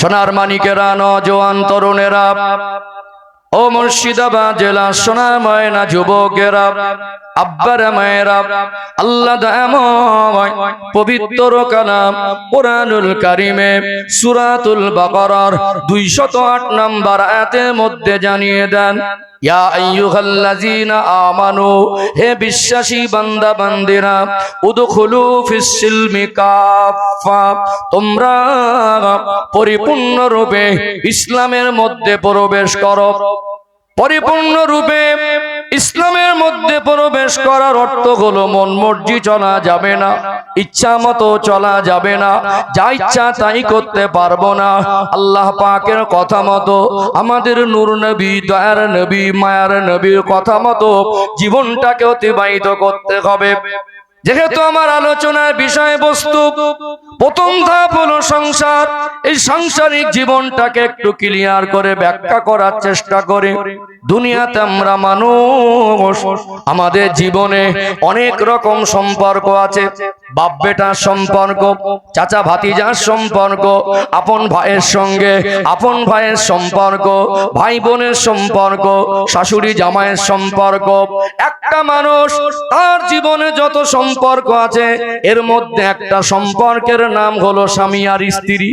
সোনার মানিকেরা, নওজোয়ান তরুণেরা, ও মুর্শিদাবাদ জেলা সোনার ময়না যুবকেরা, আব্বারা মায়েরা, আল্লাহ দয়াময় পবিত্র কালাম কোরআনুল কারীমে সূরাতুল বাকারার 208 নম্বর আয়াতের মধ্যে জানিয়ে দেন, ইয়া আইয়ুহাল্লাযীনা আমানু, হে বিশ্বাসী বান্দা বান্দিরা, উদখুলু ফিস সিলমি কাফা, তোমরা পরিপূর্ণ রূপে ইসলামের মধ্যে প্রবেশ করো। পরিপূর্ণ রূপে ইসলামের মধ্যে প্রবেশ করার অর্থ হলো মন মর্জি চলা যাবে না, ইচ্ছা মতো চলা যাবে না, যা ইচ্ছা তাই করতে পারবো না। আল্লাহ পাকের কথা মতো, আমাদের নূর নবী, দয়ার নবী, মায়ার নবীর কথা মতো জীবনটাকে অতিবাহিত করতে হবে। যেহেতু আমার আলোচনার বিষয়বস্তু প্রথম ধাপ হলো সংসার, এই সাংসারিক জীবনটাকে একটু ক্লিয়ার করে ব্যাখ্যা করার চেষ্টা করে। দুনিয়াতে আমরা মানুষ, আমাদের জীবনে অনেক রকম সম্পর্ক আছে। বাপ বেটার সম্পর্ক, চাচা ভাতিজার সম্পর্ক, আপন ভাইয়ের সঙ্গে আপন ভাইয়ের সম্পর্ক, ভাই বোনের সম্পর্ক, শাশুড়ি জামাইয়ের সম্পর্ক। একটা মানুষ তার জীবনে যত সম্পর্ক আছে, এর মধ্যে একটা সম্পর্কের নাম হলো স্বামী আর স্ত্রী।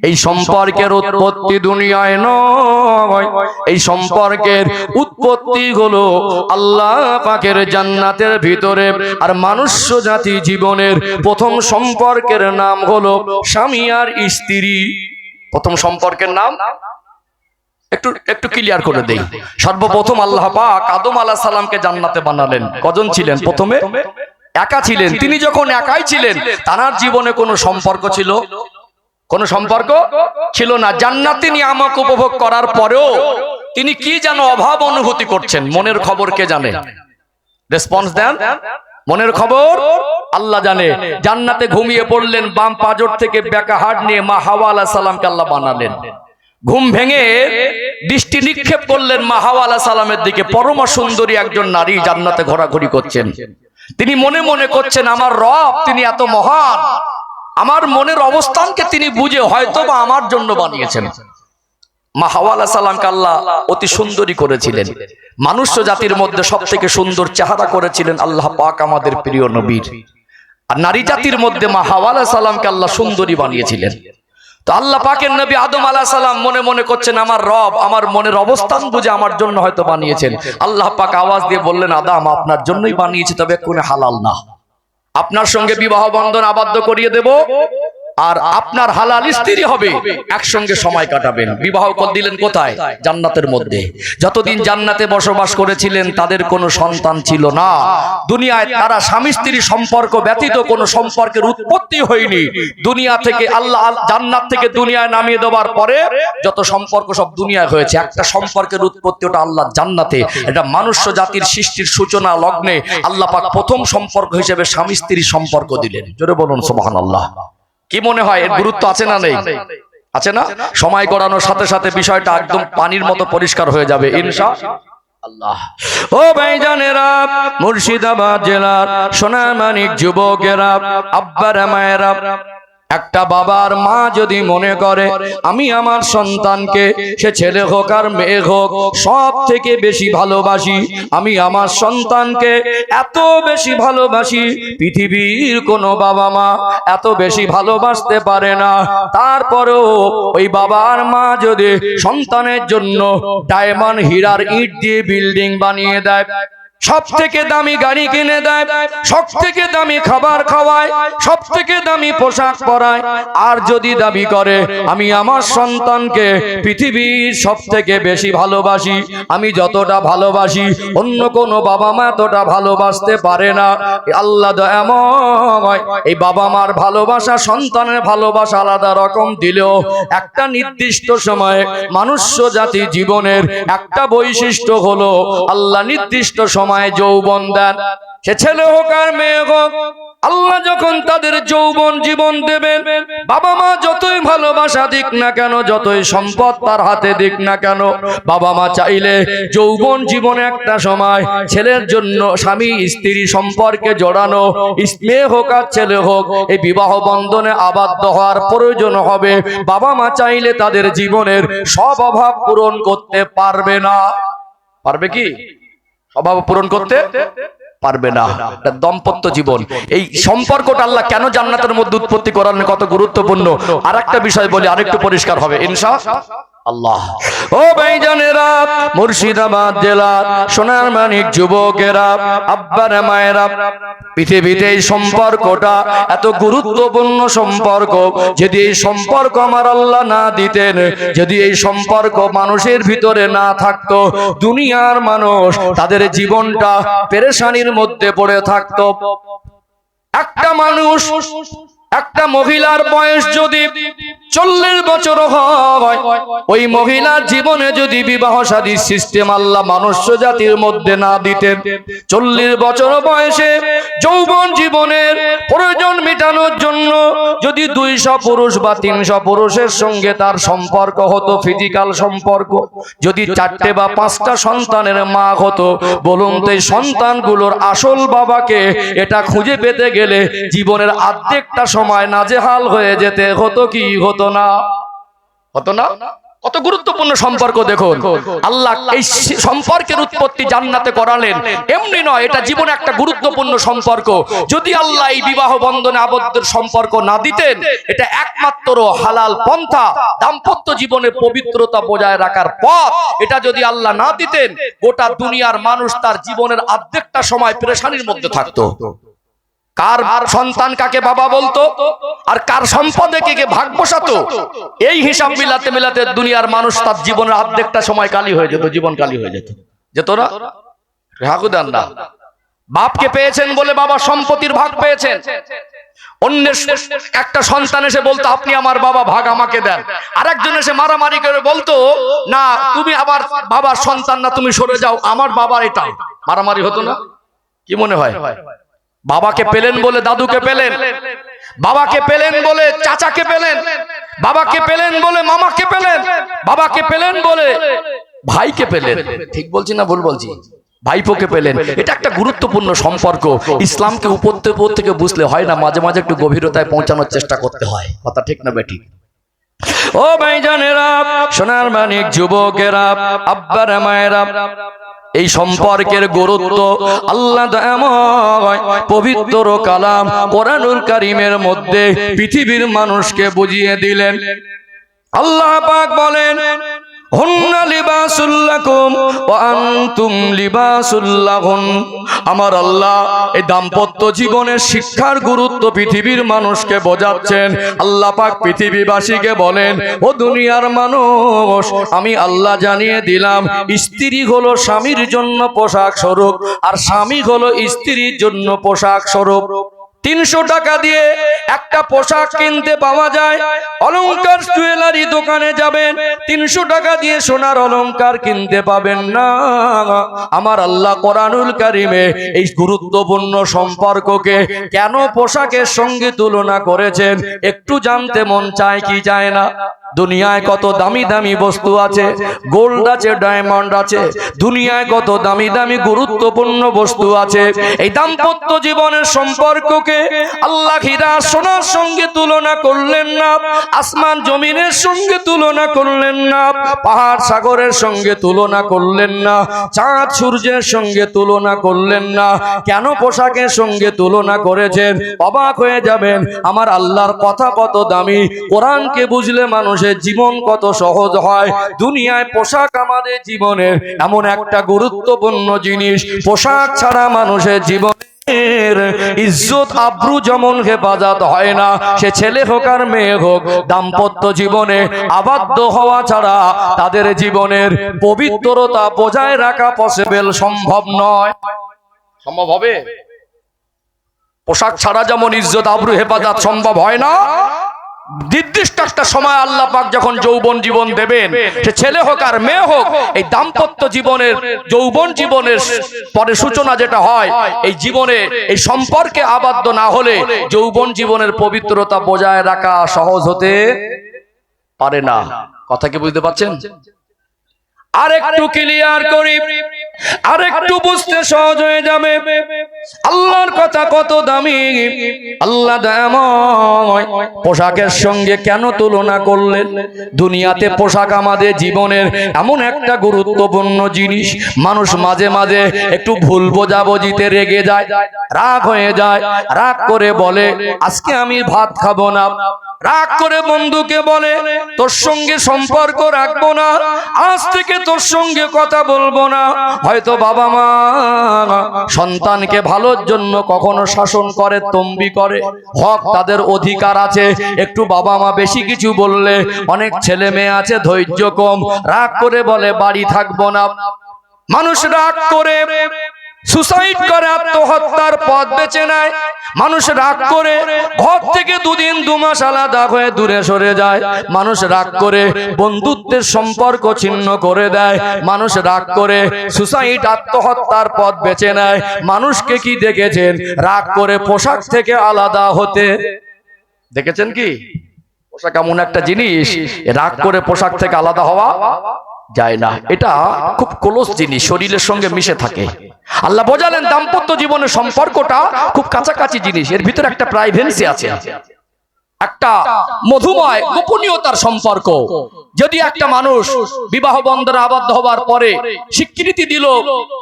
এই সম্পর্কের উৎপত্তি দুনিয়ায় নয়, এই সম্পর্কের উৎপত্তি হলো আল্লাহ পাকের জান্নাতের ভিতরে। আর মনুষ্য জাতি জীবনের প্রথম সম্পর্কের নাম হলো স্বামী আর স্ত্রী। প্রথম সম্পর্কের নাম একটু ক্লিয়ার করে দেই। সর্বপ্রথম আল্লাহ পাক আদম আলাইহিস সালামকে জান্নাতে বানালেন। কজন ছিলেন? প্রথমে একা ছিলেন। তিনি যখন একাই ছিলেন, তার জীবনে কোনো সম্পর্ক ছিল? কোনো সম্পর্ক ছিল না। জান্নাতি নিয়ামত উপভোগ করার পরেও তিনি কি যেন অভাব অনুভূতি করছেন। মনের খবর কে জানে? রেসপন্স দেন। মনের খবর আল্লাহ জানে। জান্নাতে ঘুমিয়ে পড়লেন, বাম পাজর থেকে বেঁকা হাড় নিয়ে মা হাওয়া আলাইহিস সালামকে আল্লাহ বানালেন। ঘুম ভেঙে দৃষ্টি নিক্ষেপ করলেন মা হাওয়া আলাইহিস সালামের দিকে। পরম সুন্দরী একজন নারী জান্নাতে ঘোরাঘুরি করছেন। তিনি মনে মনে করছেন, আমার রব তিনি এত মহান, আমার মনের অবস্থানকে তিনি বুঝে হয়তো বা আমার জন্য বানিয়েছেন। মা হাওয়া আলাইহিস সালামকে আল্লাহ অতি সুন্দরী করেছিলেন। মানুষ জাতির মধ্যে সবথেকে সুন্দর চেহারা করেছিলেন আল্লাহ পাক আমাদের প্রিয় নবীর। আর নারী জাতির মধ্যে মা হাওয়া আলাইহিস সালামকে আল্লাহ সুন্দরী বানিয়েছিলেন। তো আল্লাহ পাকের নবী আদম আলাইহিস সালাম মনে মনে করছেন, আমার রব আমার মনের অবস্থান বুঝে আমার জন্য হয়তো বানিয়েছেন। আল্লাহ পাক আওয়াজ দিয়ে বললেন, আদম আপনার জন্যই বানিয়েছি, তবে কোনো হালাল না। আপনার সঙ্গে বিবাহ বন্ধন আবদ্ধ করিয়ে দেব, আর আপনার হালাল স্ত্রী হবে, একসঙ্গে সময় কাটাবেন। বিবাহ দিলেন কোথায়? জান্নাতের মধ্যে। যতদিন জান্নাতে বসবাস করেছিলেন তাদের কোনো সন্তান ছিল না। দুনিয়ায় তারা স্বামী স্ত্রী সম্পর্ক ব্যতীত কোনো সম্পর্কের উৎপত্তি হয়নি। দুনিয়া থেকে আল্লাহ জান্নাত থেকে দুনিয়ায় নামিয়ে দেওয়ার পরে যত সম্পর্ক সব দুনিয়ায় হয়েছে। একটা সম্পর্কের উৎপত্তি, ওটা আল্লাহ জান্নাতে। এটা মনুষ্য জাতির সৃষ্টির সূচনা লগ্নে আল্লাহ পাক প্রথম সম্পর্ক হিসেবে স্বামী স্ত্রী সম্পর্ক দিলেন। জোরে বলুন সুবহানাল্লাহ। কি মনে হয় এর গুরুত্ব আছে না নেই? আছে না? সময় গড়ানোর সাথে সাথে বিষয়টা একদম পানির মতো পরিষ্কার হয়ে যাবে ইনশাআল্লাহ। ও ভাইজানেরা, মুর্শিদাবাদ জেলার সোনামানিক যুবকেরা, আব্বারা মায়েরা, একটা বাবার মা যদি মনে করে আমি আমার সন্তানকে, সে ছেলে হোক আর মেয়ে হোক, সব থেকে বেশি ভালোবাসি, আমি আমার সন্তানকে এত বেশি ভালোবাসি, পৃথিবীর কোনো বাবা মা এত বেশি ভালোবাসতে পারে না। তারপরেও ওই বাবার মা যদি সন্তানের জন্য ডায়মন্ড হীরার ইট দিয়ে বিল্ডিং বানিয়ে দেয়, সব থেকে দামি গাড়ি কিনে দেয়, সব থেকে দামি খাবার খাওয়ায়, সব থেকে দামি পোশাক পরায়, আর যদি দাবি করে আমি আমার সন্তানকে পৃথিবীর সব থেকে বেশি ভালোবাসি, আমি যতটা ভালোবাসি অন্য কোনো বাবা মা এতটা ভালোবাসতে পারে না। আল্লাহ দয়াময় এই বাবা মার ভালোবাসা, সন্তানের ভালোবাসা আলাদা রকম দিলেও একটা নির্দিষ্ট সময়ে মনুষ্য জাতি জীবনের একটা বৈশিষ্ট্য হলো আল্লাহ নির্দিষ্ট সময় সময় যৌবন দেন, সে ছেলে হোক আর মেয়ে হোক, আল্লাহ যখন তাদের যৌবন জীবন দেবেন, বাবা মা যতই ভালোবাসা দিক না কেন, যতই সম্পদ তার হাতে দিক না কেন, বাবা মা চাইলে যৌবন জীবনে একটা সময় ছেলের জন্য স্বামী স্ত্রী সম্পর্কে জড়ানো, মেয়ে হোক আর ছেলে হোক, এই বিবাহ বন্ধনে আবদ্ধ হওয়ার প্রয়োজন হবে। বাবা মা চাইলে তাদের জীবনের সব অভাব পূরণ করতে পারবে না। পারবে কি? অভাব পূরণ করতে পারবে না। দাম্পত্য জীবন, এই সম্পর্কটা আল্লাহ কেন জান্নাতের মধ্যে উৎপত্তি করালেন, কত গুরুত্বপূর্ণ। আর একটা বিষয় বলি, আরেকটু পরিষ্কার হবে ইনশাআল্লাহ। ও ভাইজানেরা, মুর্শিদাবাদ জেলার সোনার মানিক যুবকেরা, আব্বারা মায়েরা, পৃথিবীতে এই সম্পর্কটা এত গুরুত্বপূর্ণ সম্পর্ক। যদি এই সম্পর্ক আমার আল্লাহ না দিতেন, যদি এই সম্পর্ক মানুষের ভিতরে না থাকতো, দুনিয়ার মানুষ তাদের জীবনটা পেরেশানির মধ্যে পড়ে থাকতো। একটা মানুষ, একটা মহিলার বয়স যদি 40 বছর হয়, ওই মহিলার জীবনে যদি বিবাহ শাদী সিস্টেম আল্লাহ মনুষ্য জাতির মধ্যে না দিতেন, 40 বছর বয়সে যৌবন জীবনের প্রয়োজন মেটানোর জন্য যদি 200 পুরুষ বা 300 পুরুষের সঙ্গে তার সম্পর্ক হতো, ফিজিক্যাল সম্পর্ক, যদি 4টে বা 5টা সন্তানের মা হতো, বলুন তো এই সন্তানগুলোর আসল বাবাকে এটা খুঁজে পেতে গেলে জীবনের অর্ধেকটা সময় নাজেহাল হয়ে যেতে হতো কি হতো না? হতো না? কত গুরুত্বপূর্ণ সম্পর্ক দেখুন। আল্লাহ এই সম্পর্কের উৎপত্তি জান্নাতে করালেন, এমনি নয়, এটা জীবনে একটা গুরুত্বপূর্ণ সম্পর্ক। যদি আল্লাহ এই বিবাহ বন্ধনে আবদ্ধের সম্পর্ক না দিতেন, এটা একমাত্র হালাল পন্থা, দাম্পত্য জীবনের পবিত্রতা বজায় রাখার পথ, এটা যদি আল্লাহ না দিতেন, গোটা দুনিয়ার মানুষ তার জীবনের অর্ধেকটা সময় পেরেশানির মধ্যে থাকতো। কার সন্তান কাকে বাবা বলতো, আর কার সম্পদে কে ভাগ বসাতো, এই হিসাব মিলাতে মিলাতে দুনিয়ার মানুষ তার জীবনের অর্ধেকটা সময় কালি হয়ে যেত, জীবন কালি হয়ে যেত। যেত না? হাগুদান না, বাপকে পেয়েছেন বলে বাবা সম্পত্তির ভাগ পেয়েছেন, অন্যের একটা সন্তান এসে বলতো আপনি আমার বাবা, ভাগ আমাকে দেন। আরেকজন এসে মারামারি করে বলতো না তুমি আবার বাবার সন্তান না, তুমি সরে যাও, আমার বাবার এটা। মারামারি হতো না? কি মনে হয়? বাবাকে পেলেন বলে দাদুকে পেলেন, বাবাকে পেলেন বলে চাচাকে পেলেন, বাবাকে পেলেন বলে মামাকে পেলেন, বাবাকে পেলেন বলে ভাইকে পেলেন। ঠিক বলছি না ভুল বলছি? ভাইপোকে পেলেন। এটা একটা গুরুত্বপূর্ণ সম্পর্ক। ইসলামকে উপর থেকে বুঝলে হয় না, মাঝে মাঝে একটু গভীরতায় পৌঁছানোর চেষ্টা করতে হয়। কথা ঠিক না বেঠিক? ও ভাইজানেরা, সোনার মানিক যুবকেরা, আব্বারা মায়েরা, এই সম্পর্কের গুরুত্ব আল্লাহ দয়াময় পবিত্র কালাম কোরআনুল কারীমের মধ্যে পৃথিবীর মানুষকে বুঝিয়ে দিলেন। আল্লাহ পাক বলেন, হুন্না লিবাসুল লাকুম ওয়া আনতুম লিবাসুল লাহুন। আমার আল্লাহ এই দাম্পত্য জীবনের শিক্ষার গুরুত্ব পৃথিবীর মানুষকে বোঝাচ্ছেন। আল্লাহ পাক পৃথিবীবাসীকে বলেন, ও দুনিয়ার মানুষ, আমি আল্লাহ জানিয়ে দিলাম, স্ত্রী হলো স্বামীর জন্য পোশাক স্বরূপ, আর স্বামী হলো স্ত্রীর জন্য পোশাক স্বরূপ। 300 টাকা দিয়ে একটা পোশাক কিনতে পাওয়া যায়। অলংকার জুয়েলারি দোকানে যাবেন, 300 টাকা দিয়ে সোনার অলংকার কিনতে পাবেন না। আমার আল্লাহ কোরআনুল কারীমে এই গুরুত্বপূর্ণ সম্পর্ককে কেন পোশাকের সঙ্গে তুলনা করেছেন একটু জানতে মন চায় কি চায় না? দুনিয়ায় কত দামি দামি বস্তু আছে, গোল্ড আছে, ডায়মন্ড আছে, দুনিয়ায় কত দামি দামি গুরুত্বপূর্ণ বস্তু আছে। এই দাম্পত্য জীবনের সম্পর্ককে আল্লাহ হীরা সোনার সঙ্গে তুলনা করলেন না, আসমান জমিনের সঙ্গে তুলনা করলেন না, পাহাড় সাগরের সঙ্গে তুলনা করলেন না, চাঁদ সূর্যের সঙ্গে তুলনা করলেন না। কেন পোশাকের সঙ্গে তুলনা করেছেন? অবাক হয়ে যাবেন। আমার আল্লাহর কথা কত দামি, কোরআনকে বুঝলে মানুষের জীবন কত সহজ হয়। দুনিয়ায় পোশাক আমাদের জীবনের এমন একটা গুরুত্বপূর্ণ জিনিস, পোশাক ছাড়া মানুষের জীবন ইজ্জত আব্রু যেমন হেফাজত হয় না, সে ছেলে হোক আর মেয়ে হোক, দাম্পত্য জীবনে আবদ্ধ হওয়া ছাড়া তাদের জীবনের পবিত্রতা বজায় রাখা পসিবল, সম্ভব নয়। সম্ভব হবে? পোশাক ছাড়া যেমন ইজ্জত আব্রু হেফাজত সম্ভব হয় না, নির্দিষ্ট একটা সময় আল্লাহ পাক যখন যৌবন জীবন দেবেন, সে ছেলে হোক আর মেয়ে হোক, এই দাম্পত্য জীবনের যৌবন জীবনের পরে সূচনা যেটা হয়, এই জীবনে এই সম্পর্কে আবদ্ধ না হলে যৌবন জীবনের পবিত্রতা বজায় রাখা সহজ হতে পারে না। কথা কি বুঝতে পারছেন? আরেকটু ক্লিয়ার করি, আরেকটু বুঝতে সহজ হয়ে যাবে। আল্লাহর কথা কত দামি, আল্লাহ দয়াময় পোশাকের সঙ্গে কেন তুলনা করলেন? দুনিয়াতে পোশাক আমাদের জীবনের এমন একটা গুরুত্বপূর্ণ জিনিস, মানুষ মাঝে মাঝে একটু ভুল বোঝাবুঝিতে রেগে যায়, রাগ হয়ে যায়, রাগ করে বলে আজকে আমি ভাত খাবো না, রাগ করে বন্ধুকে বলে তোর সঙ্গে সম্পর্ক রাখবো না, আজ থেকে তোর সঙ্গে কথা বলবো না। হয়তো বাবা মা সন্তানকে ভালোর জন্য কখনো শাসন করে, তম্বি করে, হক তাদের অধিকার আছে। একটু বাবা মা বেশি কিছু বললে, অনেক ছেলে মেয়ে আছে ধৈর্য কম, রাগ করে বলে বাড়ি থাকবো না। মানুষ রাগ করে সুসাইড করে, আত্মহত্যার পথ বেছে নেয়। মানুষ রাগ করে ঘর থেকে দুদিন দুমাস আলাদা হয়ে দূরে সরে যায়। মানুষ রাগ করে বন্ধুত্বের সম্পর্ক ছিন্ন করে দেয়। মানুষ রাগ করে সুসাইড আত্মহত্যার পথ বেছে নেয়। মানুষকে কি দেখেছেন রাগ করে পোশাক থেকে আলাদা হতে? দেখেছেন কি? পোশাক এমন একটা জিনিস, রাগ করে পোশাক থেকে আলাদা হওয়া যায় না। এটা খুব ক্লোজ জিনিস, শরীরের সঙ্গে মিশে থাকে। আল্লাহ বোঝালেন দাম্পত্য জীবনের সম্পর্কটা খুব কাছাকাছি জিনিস, এর ভিতরে একটা প্রাইভেসি আছে, একটা মধুময় গোপনীয়তার সম্পর্ক। যদি একটা মানুষ বিবাহ বন্ধনে আবদ্ধ হবার পরে স্বীকৃতি দিল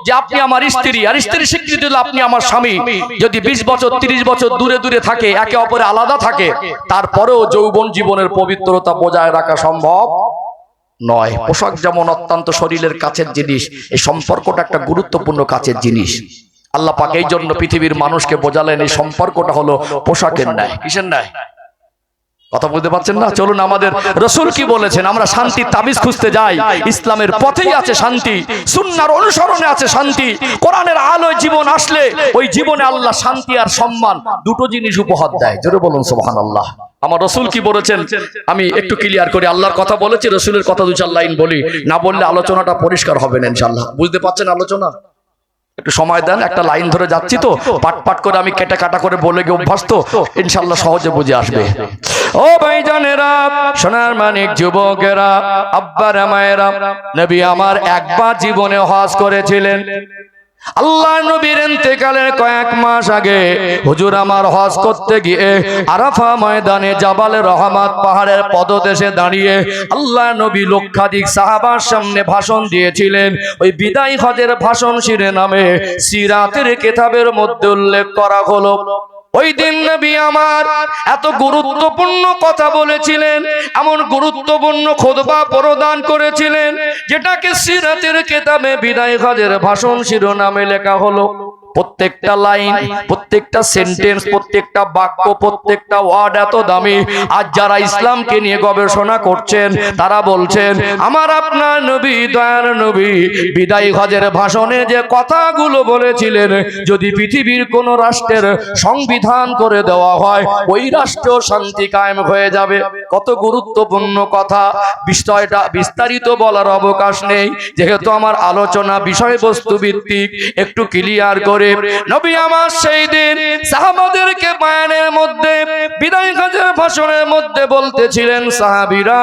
যে আপনি আমার স্ত্রী, আর স্ত্রী স্বীকৃতি দিল আপনি আমার স্বামী, যদি 20 বছর 30 বছর দূরে দূরে থাকে, একে অপরে আলাদা থাকে, তারপরেও যৌবন জীবনের পবিত্রতা বজায় রাখা সম্ভব নয়। পোশাক যেমন অত্যন্ত শরীরের কাছের জিনিস, এই সম্পর্কটা একটা গুরুত্বপূর্ণ কাছের জিনিস। আল্লাহ পাক এই জন্য পৃথিবীর মানুষকে বোঝালেন এই সম্পর্কটা হলো পোশাকের ন্যায়। কিসের ন্যায়? কথা বুঝতে পারছেন না? চলুন আমাদের রাসূল কি বলেছেন, আমরা শান্তির তাবিজ খুঁজতে যাই। ইসলামের পথেই আছে শান্তি, সুন্নাহর অনুসরণে আছে শান্তি। কোরআনের আলোয় জীবন আসলে ওই জীবনে আল্লাহ শান্তি আর সম্মান দুটো জিনিস উপহার দেয়। জোরে বলুন সুবহানাল্লাহ। আমার রাসূল কি বলেছেন আমি একটু ক্লিয়ার করি। আল্লাহর কথা বলেছি, রাসূলের কথা 2-4 লাইন বলি, না বললে আলোচনাটা পরিষ্কার হবে না ইনশাআল্লাহ। বুঝতে পারছেন আলোচনা? একটু সময় দেন, একটা লাইন ধরে যাচ্ছি তো, পাট পাট করে আমি কেটে কাটা করে বলে গিয়ে অভ্যাস তো, ইনশাআল্লাহ সহজে বুঝে আসবে। ও ভাইজানেরা, সোনার মানিক যুবকেরা, আব্বারা মায়েরা, নবী আমার একবার জীবনে হজ করেছিলেন। আল্লাহ নবীর ইন্তেকালের কয়েক মাস আগে হুজুর আমার হজ করতে গিয়ে আরাফা ময়দানে জাবালে রহমত পাহাড়ের পদদেশে দাঁড়িয়ে আল্লাহ নবী লক্ষাধিক সাহাবার সামনে ভাষণ দিয়েছিলেন। ওই বিদায় হজের ভাষণ শিরোনামে সিরাতের কিতাবের মধ্যে উল্লেখ করা হলো, ওই দিন নবী আমার এত গুরুত্বপূর্ণ কথা বলেছিলেন, এমন গুরুত্বপূর্ণ খুতবা প্রদান করেছিলেন, যেটাকে সিরাতের কিতাবে বিদায় হজের ভাষণ শিরোনামে লেখা হলো। প্রত্যেকটা লাইন, প্রত্যেকটা সেন্টেন্স, প্রত্যেকটা বাক্য, প্রত্যেকটা ওয়ার্ড এত দামি। আজ যারা ইসলামকে নিয়ে গবেষণা করছেন তারা বলছেন আমার আপনার নবী, দয়ার নবী বিদায় হজের ভাষণে যে কথাগুলো বলেছিলেন, যদি পৃথিবীর কোন রাষ্ট্রের সংবিধান করে দেওয়া হয়, ওই রাষ্ট্র শান্তি কায়েম হয়ে যাবে। কত গুরুত্বপূর্ণ কথা। বিষয়টা বিস্তারিত বলার অবকাশ নেই, যেহেতু আমার আলোচনা বিষয়বস্তু ভিত্তিক। একটু ক্লিয়ার করে নবী আমার সেই দিন সাহাবাদেরকে বয়ানের মধ্যে, বিদায় হজের ভাষণের মধ্যে বলতেছিলেন, সাহাবীরা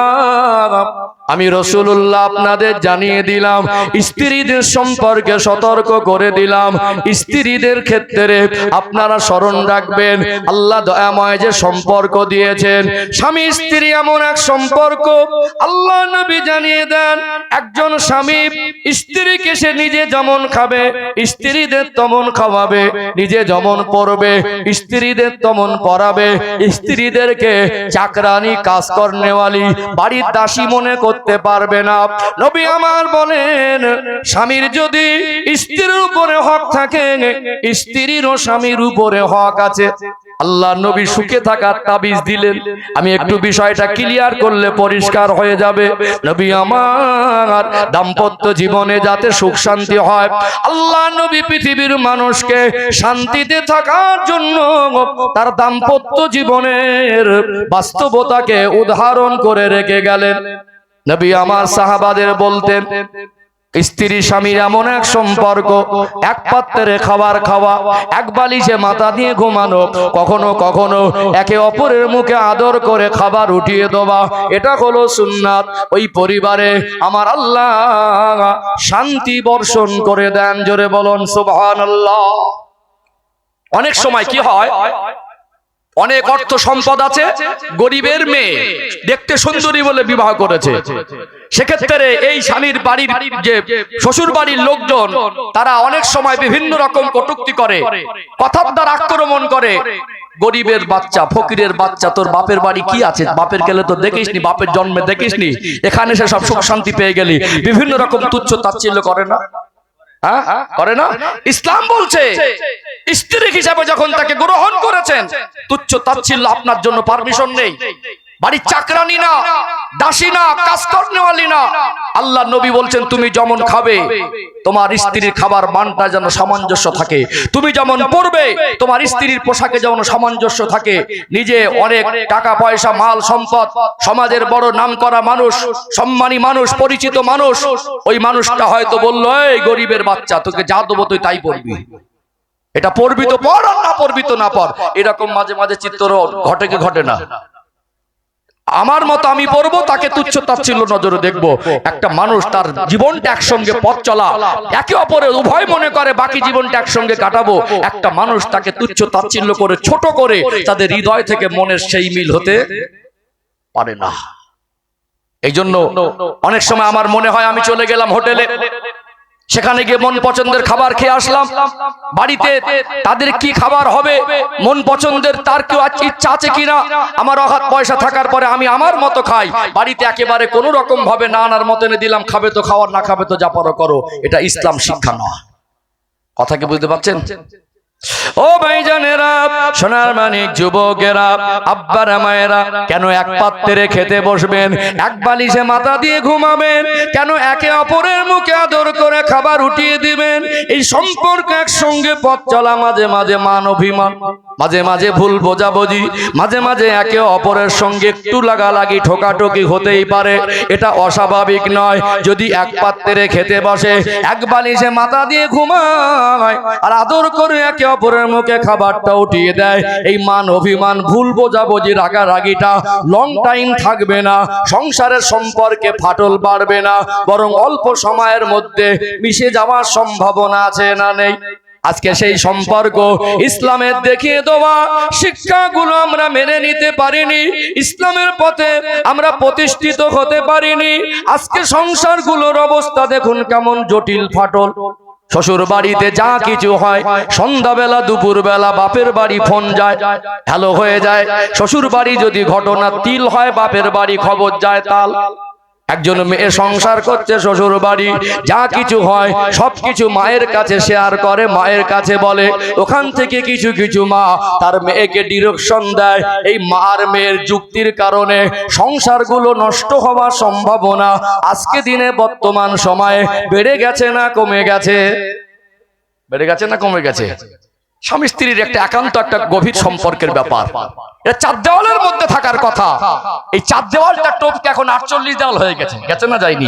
আমি রাসূলুল্লাহ আপনাদের জানিয়ে দিলাম, স্ত্রীদের সম্পর্কে সতর্ক করে দিলাম। স্ত্রীদের ক্ষেত্রে আপনারা স্মরণ রাখবেন আল্লাহ দয়াময় যে সম্পর্ক দিয়েছেন, স্বামী স্ত্রী এমন এক সম্পর্ক আল্লাহ নবী জানিয়ে দেন, একজন স্বামী স্ত্রীকে সে নিজে যেমন খাবে স্ত্রীদের তেমন খাওয়াবে, নিজে যেমন পরবে স্ত্রীদের তেমন পরাবে। স্ত্রীদেরকে চাকরানি, কাজ করনেওয়ালি, বাড়ির দাসী মনে করতে পারবে না। নবী আমার বলেন, স্বামীর যদি স্ত্রীর উপরে হক থাকে, স্ত্রীরও স্বামীর উপরে হক আছে। আল্লাহ নবী সুখে থাকার তাবিজ দিলেন। আমি একটু বিষয়টা ক্লিয়ার করলে পরিষ্কার হয়ে যাবে। নবী আমার দাম্পত্য জীবনে যাতে সুখ শান্তি হয়, আল্লাহ নবী পৃথিবীর মানুষকে শান্তিতে থাকার জন্য তার দাম্পত্য জীবনের বাস্তবতাকে উদাহরণ করে রেখে গেলেন। নবী আমার সাহাবাদের বলতেন, স্ত্রী স্বামীর এমন এক সম্পর্ক, এক পাত্রে খাবার খাওয়া, এক বালিশে মাথা দিয়ে ঘুমানো, কখনো কখনো একে অপরের মুখে আদর করে খাবার উঠিয়ে দেওয়া, এটা হলো সুন্নাত। ওই পরিবারে আমার আল্লাহ শান্তি বর্ষণ করে দেন। জোরে বলুন সুবহানাল্লাহ। অনেক সময় কি হয়, অনেক অর্থ সম্পদ আছে, গরিবের মেয়ে দেখতে সুন্দরী বলে বিবাহ করেছে, সেক্ষেত্রে এই স্বামীর বাড়ির যে শ্বশুর বাড়ির লোকজন তারা অনেক সময় বিভিন্ন রকম কটূক্তি করে, কথার দ্বারা আক্রমণ করে। গরিবের বাচ্চা, ফকিরের বাচ্চা, তোর বাপের বাড়ি কি আছে, বাপের গেলে তো দেখিসনি, বাপের জন্মে দেখিসনি, এখানে সে সব সুখ শান্তি পেয়ে গেলি, বিভিন্ন রকম তুচ্ছ তাচ্ছিল্য করে না? করে না? ইসলাম বলছে স্ত্রী হিসাবে যখন তাকে গ্রহণ করেছেন, তুচ্ছ তাচ্ছিল্য আপনার জন্য পারমিশন নেই। বাড়ির চাকরানি না, দাসী না, কাজ করনেওয়ালি না। আল্লাহ নবী বলছেন তুমি যেমন খাবে, তোমার স্ত্রীর খাবার মানটা যেন সামঞ্জস্য থাকে। তুমি যেমন পরবে, তোমার স্ত্রীর পোশাকে যেমন সামঞ্জস্য থাকে। নিজে অনেক টাকা পয়সা, মাল সম্পদ, সমাজের বড় নামকরা মানুষ, সম্মানী মানুষ, পরিচিত মানুষ, ওই মানুষটা হয়তো বললো, এই গরিবের বাচ্চা, তোকে যা দেবো তুই তাই পড়বি, এটা পড়বি তো পড়, আর না পড়বি তো না পড়। এরকম মাঝে মাঝে চিত্র ঘটে কি ঘটে না? আমার মতো আমি পড়বো, তাকে তুচ্ছ তাচ্ছিল্য নজরে দেখবো। একটা মানুষ তার জীবনটা একসঙ্গে পথ চলা, একে অপরের উভয় মনে করে বাকি জীবনটা একসঙ্গে কাটাবো, একটা মানুষ তাকে তুচ্ছ তাচ্ছিল্য করে, ছোট করে, তাদের হৃদয় থেকে মনের সেই মিল হতে পারে না। এই জন্য অনেক সময় আমার মনে হয় আমি চলে গেলাম হোটেলে, সেখানে গিয়ে মন পছন্দের খাবার খেয়ে আসলাম, বাড়িতে তাদের কি খাবার হবে মন পছন্দের তার কেউ ইচ্ছা আছে কিনা, আমার অগাধ পয়সা থাকার পরে আমি আমার মতো খাই, বাড়িতে একেবারে কোনো রকম ভাবে না আনার মতো এনে দিলাম, খাবে তো খাওয়ার, না খাবে তো যা পারো করো। এটা ইসলাম শিক্ষা নয়। কথা কি বুঝতে পারছেন? ও ভাইজানেরা, সোনার মানিক যুবকেরা, আব্বারা মায়েরা, কেন এক পাত্রে খেতে বসবেন, এক বালিশে মাথা দিয়ে ঘুমাবেন, কেন একে অপরের মুখে আদর করে খাবার উঠিয়ে দিবেন? এই সম্পর্ক একসঙ্গে পথ চলা, মাঝে মাঝে মান অভিমান, মাঝে মাঝে ভুল বোঝাবুঝি, মাঝে মাঝে একে অপরের সঙ্গে একটু লাগালাগি, ঠোকাঠুকি হতেই পারে, এটা অস্বাভাবিক নয়। যদি এক পাত্রে খেতে বসে, এক বালিশে মাথা দিয়ে ঘুমায়, আর আদর করে একে অপরের মুখে খাবারটা উঠিয়ে দেয়, এই মান অভিমান, ভুল বোঝাবুঝি, রাগারাগিটা লং টাইম থাকবে না, সংসারের সম্পর্কে ফাটল বাড়বে না, বরং অল্প সময়ের মধ্যে মিশে যাওয়ার সম্ভাবনা আছে না নেই? আজকে সেই সম্পর্ক ইসলামের দেখিয়ে দেওয়া শিক্ষাগুলো আমরা মেনে নিতে পারিনি, ইসলামের পথে আমরা প্রতিষ্ঠিত হতে পারিনি। আজকে সংসারগুলোর অবস্থা দেখুন কেমন জটিল, ফাটল। শ্বশুর বাড়িতে যা কিছু হয়, সন্ধ্যাবেলা দুপুরবেলা বাপের বাড়ি ফোন যায়, হ্যালো হয়ে যায়। শ্বশুর বাড়ি যদি ঘটনা তিল হয়, বাপের বাড়ি খবর যায় তাল। একজন মেয়ে সংসার করছে, শ্বশুর বাড়ি যা কিছু হয় সবকিছু মায়ের কাছে শেয়ার করে, মায়ের কাছে বলে। ওখান থেকে কিছু কিছু মা তার মেয়েকে ডিরেকশন দেয়। এই মার মেয়ের যুক্তির কারণে সংসারগুলো নষ্ট হওয়ার সম্ভাবনা আজকে দিনে বর্তমান সময়ে বেড়ে গেছে না কমে গেছে? বেড়ে গেছে না কমে গেছে? স্বামী স্ত্রীর একটা একান্ত, একটা গভীর সম্পর্কের ব্যাপার, এটা 4 দেওয়ালের মধ্যে থাকার কথা। এই 4 দেওয়ালটা টপকে এখন 48 দেওয়াল হয়ে গেছে, গেছে না যায়নি?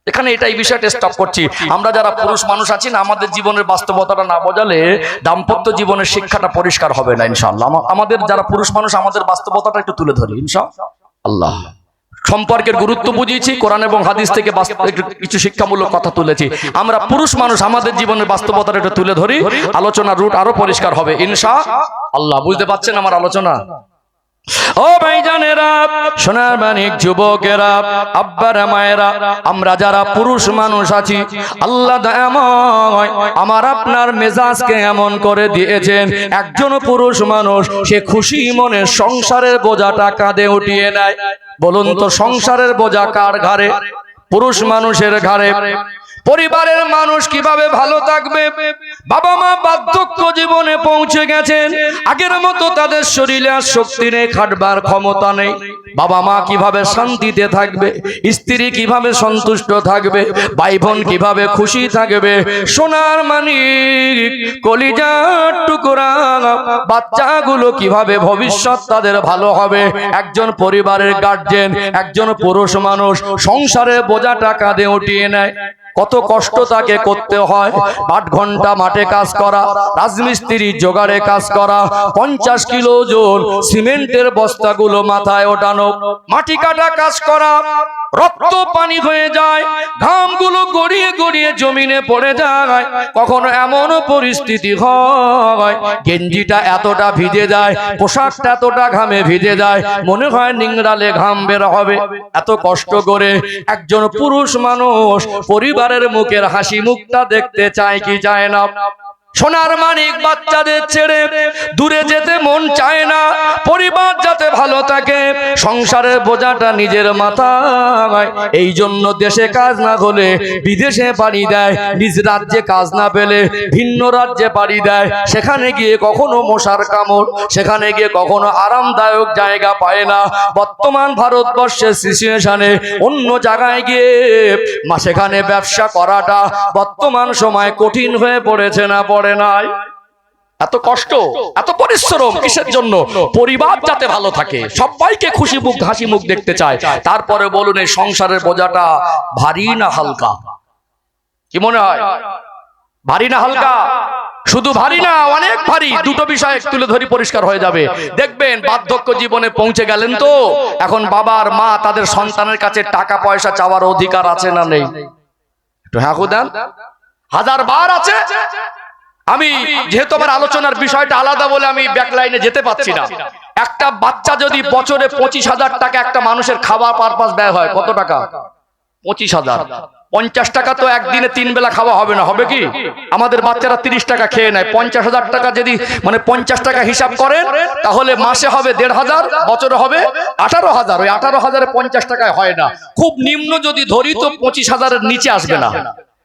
এখানে এটাই বিষয়টা স্টপ করছি। আমরা যারা পুরুষ মানুষ আছি না, আমাদের জীবনের বাস্তবতাটা না বোঝালে দাম্পত্য জীবনের শিক্ষাটা পরিষ্কার হবে না ইনশাআল্লাহ। আমাদের যারা পুরুষ মানুষ, আমাদের বাস্তবতাটা একটু তুলে ধরি ইনশাআল্লাহ। সম্পর্কের গুরুত্ব বুঝিয়েছি, কোরআন এবং হাদিস থেকে কিছু শিক্ষামূলক কথা তুলেছি। আমরা পুরুষ মানুষ আমাদের জীবনের বাস্তবতাটা একটু তুলে ধরি, আলোচনার রুট আরো পরিষ্কার হবে ইনশাআল্লাহ। বুঝতে পারছেন আমার আলোচনা? ও ভাইজানেরা, সোনার মানিক যুবকেরা, আব্বারা মায়েরা, আমরা যারা পুরুষ মানুষ আছি, আল্লাহ দয়াময় আমার আপনার মেজাজকে এমন করে দিয়েছেন, একজন পুরুষ মানুষ সে খুশি মনে সংসারের বোঝাটা কাঁধে উঠিয়ে নেয়। বলুন তো সংসারের বোঝা কার ঘাড়ে? পুরুষ মানুষের ঘাড়ে। পরিবারের মানুষ কিভাবে ভালো থাকবে। বাবা মা বার্ধক্য জীবনে পৌঁছে গেছেন, আগের মতো তাদের শরীরে আর শক্তি নেই, খাটবার ক্ষমতা নেই। বাবা মা কিভাবে শান্তিতে থাকবে, স্ত্রী কিভাবে সন্তুষ্ট থাকবে, ভাই বোন কিভাবে খুশি থাকবে। সোনার মানিক কলিজার টুকরা বাচ্চাগুলো কিভাবে ভবিষ্যৎ তাদের ভালো হবে। একজন পরিবারের গার্জেন, একজন পুরুষ মানুষ সংসারে বোঝাটা কাঁধে উঠিয়ে নেয়, কত কষ্ট তাকে করতে হয়। 8 ঘন্টা মাঠে কাজ করা, রাজমিস্ত্রি জোগাড়ে কাজ করা, 50 কিলো ওজন সিমেন্টের বস্তাগুলো মাথায় ওঠানো, মাটি কাটা কাজ করা, রক্ত পানি হয়ে যায়, ঘামগুলো গড়িয়ে গড়িয়ে জমিনে পড়ে যায়। কখনো এমন পরিস্থিতি হয় গেঞ্জিটা এতটা ভিজে যায়, পোশাকটা এতটা ঘামে ভিজে যায়, মনে হয় নিংড়ালে ঘাম বের হবে। এত কষ্ট করে একজন পুরুষ মানুষ পরিবারের মুখের হাসি মুখটা দেখতে চায় কি চায় না? সোনার মানিক বাচ্চাদের ছেড়ে দূরে যেতে মন চায় না। পরিবার যাতে ভালো থাকে, সংসারের বোঝাটা নিজের মাথায়, এই জন্য দেশে কাজ না হলে বিদেশে পাড়ি দেয়, নিজ রাজ্যে কাজ না পেলে ভিন্ন রাজ্যে পাড়ি দেয়। সেখানে গিয়ে কখনো মশার কামড়, সেখানে গিয়ে কখনো আরামদায়ক জায়গা পায় না। বর্তমান ভারতবর্ষের সিচুয়েশনে অন্য জায়গায় গিয়ে সেখানে ব্যবসা করাটা বর্তমান সময় কঠিন হয়ে পড়েছে না পড়ে নাই? এত কষ্ট, এত পরিশ্রম কিসের জন্য? পরিবার যাতে ভালো থাকে, সবাইকে খুশি মুখ হাসি মুখ দেখতে চায়। তারপরে বলুন, এই সংসারের বোঝাটা ভারী না হালকা? কি মনে হয়, ভারী না হালকা? শুধু ভারী না, অনেক ভারী। দুটো বিষয় তুলে ধরি, পরিষ্কার হয়ে যাবে। দেখবেন বার্ধক্য জীবনে পৌঁছে গেলেন তো, এখন বাবা আর মা তাদের সন্তানের কাছে টাকা পয়সা চাওয়ার অধিকার আছে না নেই? একটু হ্যাঁ দেন। 1000 বার আছে। আমি যেহেতু আমার আলোচনার বিষয়টা আলাদা বলে আমি ব্যাকলাইনে যেতে পারছি না। একটা বাচ্চা যদি বছরে 25,000 টাকা একটা মানুষের খাবার পারপাস ব্যয় হয়, কত টাকা? 25,000। 50 টাকা তো একদিনে 3 বেলা খাওয়া হবে না, হবে কি? আমাদের বাচ্চারা 30 টাকা খেয়ে নেয়। 50,000 টাকা যদি 50 টাকা হিসাব করেন, তাহলে মাসে হবে 1,500, বছরে হবে 18,000। ওই 18,000-এ 50 টাকায় হয় না। খুব নিম্ন যদি ধরি তো 25,000-এর নিচে আসবে না।